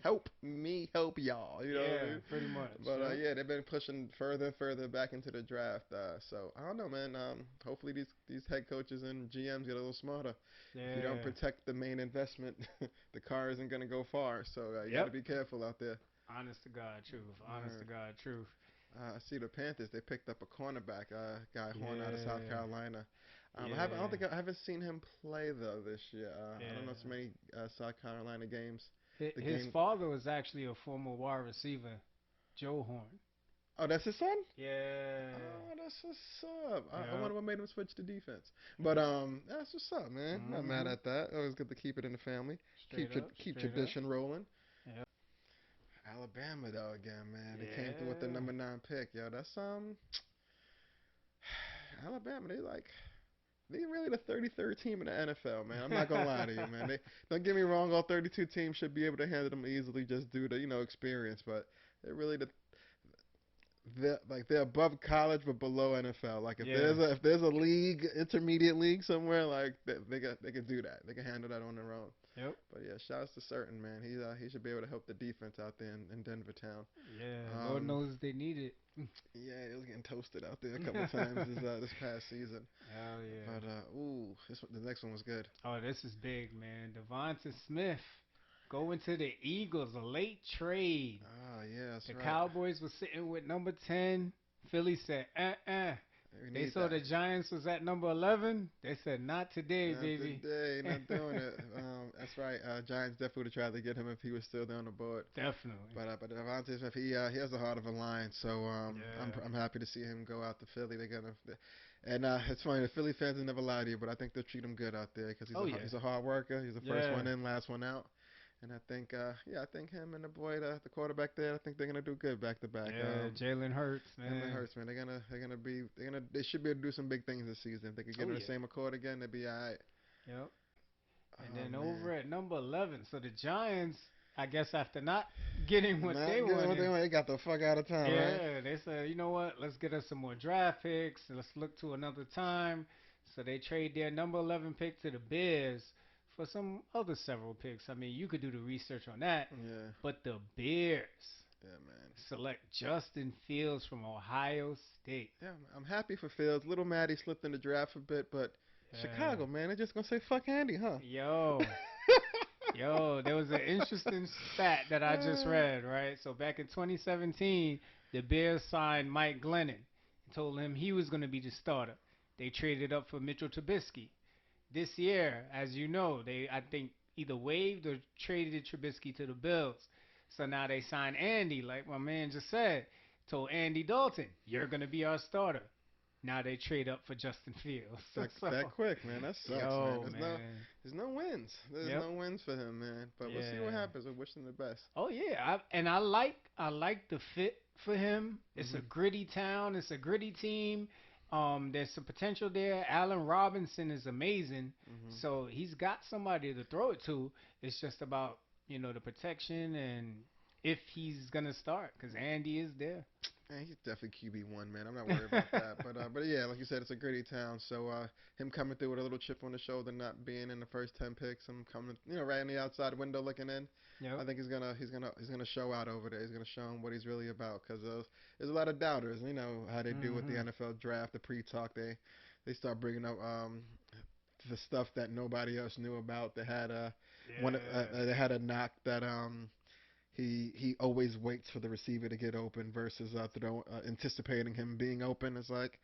Help me, help y'all. You know what I yeah, mean? pretty much. But Yep. yeah, they've been pushing further and further back into the draft. So I don't know, man. Hopefully these head coaches and GMs get a little smarter. If you don't Yeah. protect the main investment, the car isn't gonna go far. So you got to Yep. be careful out there. Honest to God, truth. Honest to Word. God, truth. I see the Panthers. They picked up a cornerback, guy Horn out of South Yeah. Carolina. I don't Yeah. think I haven't seen him play though this year. I don't know so Yeah. many South Carolina games. The His game. father was actually a former wide receiver, Joe Horn. Oh, that's his son. Yeah. Oh, that's what's up. I Yep. wonder what made him switch to defense. But that's what's up, man. Not mad Mhm. at that. Always good to keep it in the family. Straight up. Keep Straight up. tradition rolling. Yep. Alabama though again, man. They came through with the Yeah. number 9 pick. Yo, that's Alabama. They really the 33rd team in the NFL, man. I'm not gonna lie to you, man. They don't get me wrong. All 32 teams should be able to handle them easily, just due to experience. But they're really they're above college but below NFL. Like yeah. if there's a league, intermediate league somewhere, like they can do that. They can handle that on their own. Yep. But yeah, shouts to Certain, man. He should be able to help the defense out there in Denver town. Yeah. Lord Um, knows they need it. yeah, he was getting toasted out there a couple of times this past season. Hell yeah. But the next one was good. Oh, this is big, man. Devonta Smith going to the Eagles, a late trade. Oh yeah, that's The right. Cowboys were sitting with number 10. Philly said, uh-uh. We They need saw that. the Giants was at number 11. They said, not today, Not baby. today, not doing it. That's right. Giants definitely would have tried to get him if he was still there on the board. Definitely. But Devontae Smith, he has the heart of a lion. So Yeah. I'm happy to see him go out to Philly. They're gonna, and it's funny. The Philly fans will never lie to you, but I think they'll treat him good out there because Oh, yeah. he's a hard worker. He's the first Yeah. one in, last one out. And I think, I think him and the boy, the quarterback there, I think they're gonna do good back to back. Yeah. Jalen Hurts, Jalen man. Hurts, man, they should be able to do some big things this season. If they could get Oh, on the yeah. same accord again, they'd be all right. Yep. And Oh then over man, at number 11, so the Giants, I guess after not getting what they not good what they wanted, want. They got the fuck out of town, right? yeah, they said, you know what? Let's get us some more draft picks. Let's look to another time. So they trade their number 11 pick to the Bears for some other several picks. I mean, you could do the research on that. Yeah, But the Bears yeah, man. select Justin Fields from Ohio State. Yeah, I'm happy for Fields. Little Matty slipped in the draft a bit, but Yeah. Chicago, man, they're just gonna say fuck Andy, huh? Yo, yo, there was an interesting stat that I just read, right? So back in 2017, the Bears signed Mike Glennon and told him he was going to be the starter. They traded up for Mitchell Trubisky. This year, as you know, they I think either waived or traded Trubisky to the Bills. So now they signed Andy, like my man just said, told Andy Dalton, you're going to be our starter. Now they trade up for Justin Fields. that So, quick, man. That sucks, man. yo, man. There's no wins. There's Yep. no wins for him, man. But we'll see what Yeah. happens. We wish him the best. Oh yeah, I like the fit for him. It's a Mhm. gritty town. It's a gritty team. There's some potential there. Allen Robinson is amazing. Mhm. So he's got somebody to throw it to. It's just about the protection and if he's gonna start because Andy is there. Man, he's definitely QB1, man. I'm not worried about that. But yeah, like you said, it's a gritty town. So him coming through with a little chip on the shoulder, not being in the first 10 picks, him coming, right on the outside window looking in. Yep. I think he's gonna show out over there. He's gonna show him what he's really about. Cause there's a lot of doubters. You know how they do with the Mhm. NFL draft, the pre-talk. They start bringing up the stuff that nobody else knew about. Yeah. They had a knock that he always waits for the receiver to get open versus anticipating him being open. It's like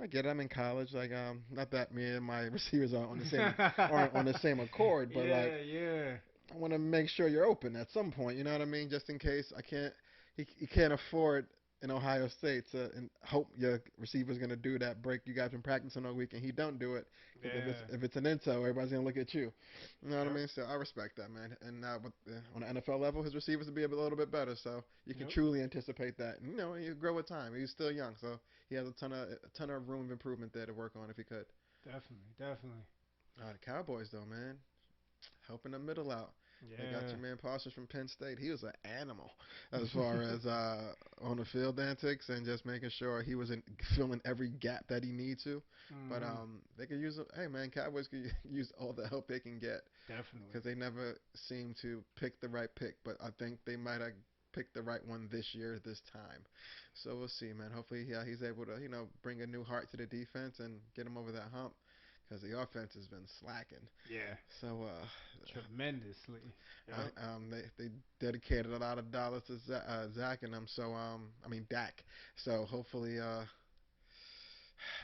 I get it, I'm in college. Like not that me and my receivers are on the same aren't on the same accord, but like Yeah. Yeah. I want to make sure you're open at some point. You know what I mean? Just in case I can't. He can't afford in Ohio State to and hope your receiver's gonna do that break you guys been practicing all week and he don't do it because Yeah. if it's an intel, everybody's gonna look at you. You know what I Yep. mean? So I respect that, man. And on the NFL level, his receivers will be a little bit better, so you can Yep. truly anticipate that. And, you grow with time. He's still young, so he has a ton of room of improvement there to work on if he could. Definitely. Definitely. The Cowboys though, man, helping the middle out. They got Yeah. your man Parsons from Penn State. He was an animal as far as on the field antics and just making sure he was filling every gap that he needs to. But Mhm. they could use. Hey man, Cowboys could use all the help they can get Definitely. because they never seem to pick the right pick. But I think they might have picked the right one this year, this time. So we'll see, man. Hopefully, he's able to bring a new heart to the defense and get him over that hump because the offense has been slacking. Yeah. So Tremendously. Yep. they dedicated a lot of dollars to Zach and them. So I mean Dak. So hopefully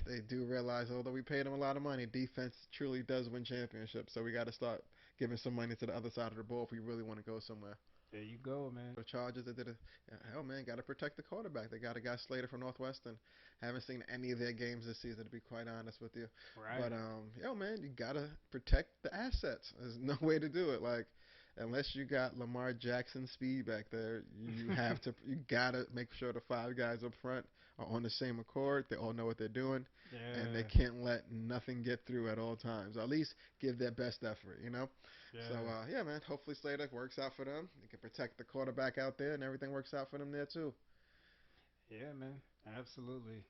they do realize although we paid them a lot of money, defense truly does win championships. So we got to start giving some money to the other side of the ball if we really want to go somewhere. There you go, man. The Chargers, they did hell man, got to protect the quarterback. They got a guy Slater from Northwestern. Haven't seen any of their games this season to be quite honest with you. Right. But man, you gotta protect the assets. There's no way to do it. Like unless you got Lamar Jackson speed back there, you gotta make sure the five guys up front are on the same accord. They all know what they're doing, and they Yeah. can't let nothing get through at all times. Or at least give their best effort. So Yeah. yeah, man. Hopefully Slater works out for them. They can protect the quarterback out there, and everything works out for them there too. Yeah, man. Absolutely.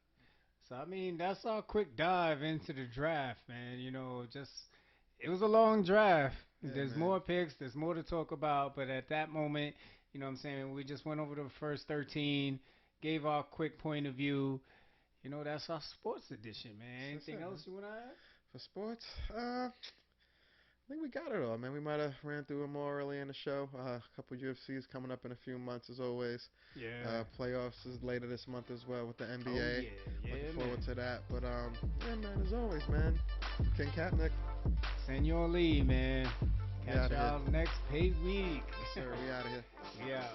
So I mean, that's our quick dive into the draft, man. Just it was a long draft. Yeah, There's man. more picks, there's more to talk about, but at that moment, what I'm saying, we just went over the first 13, gave our quick point of view. That's our sports edition, man. That's Anything it, else man. you want to add? For sports, I think we got it all, man. We might have ran through it more early in the show. A couple UFCs coming up in a few months, as always. Yeah. Playoffs is later this month as well with the Oh NBA. yeah, Looking yeah, forward man. to that. But yeah, man, as always, man. Ken Kapnick, Senor Lee, man. we Catch out of here. y'all next pay week. Yes, sir. We out of here. Yeah.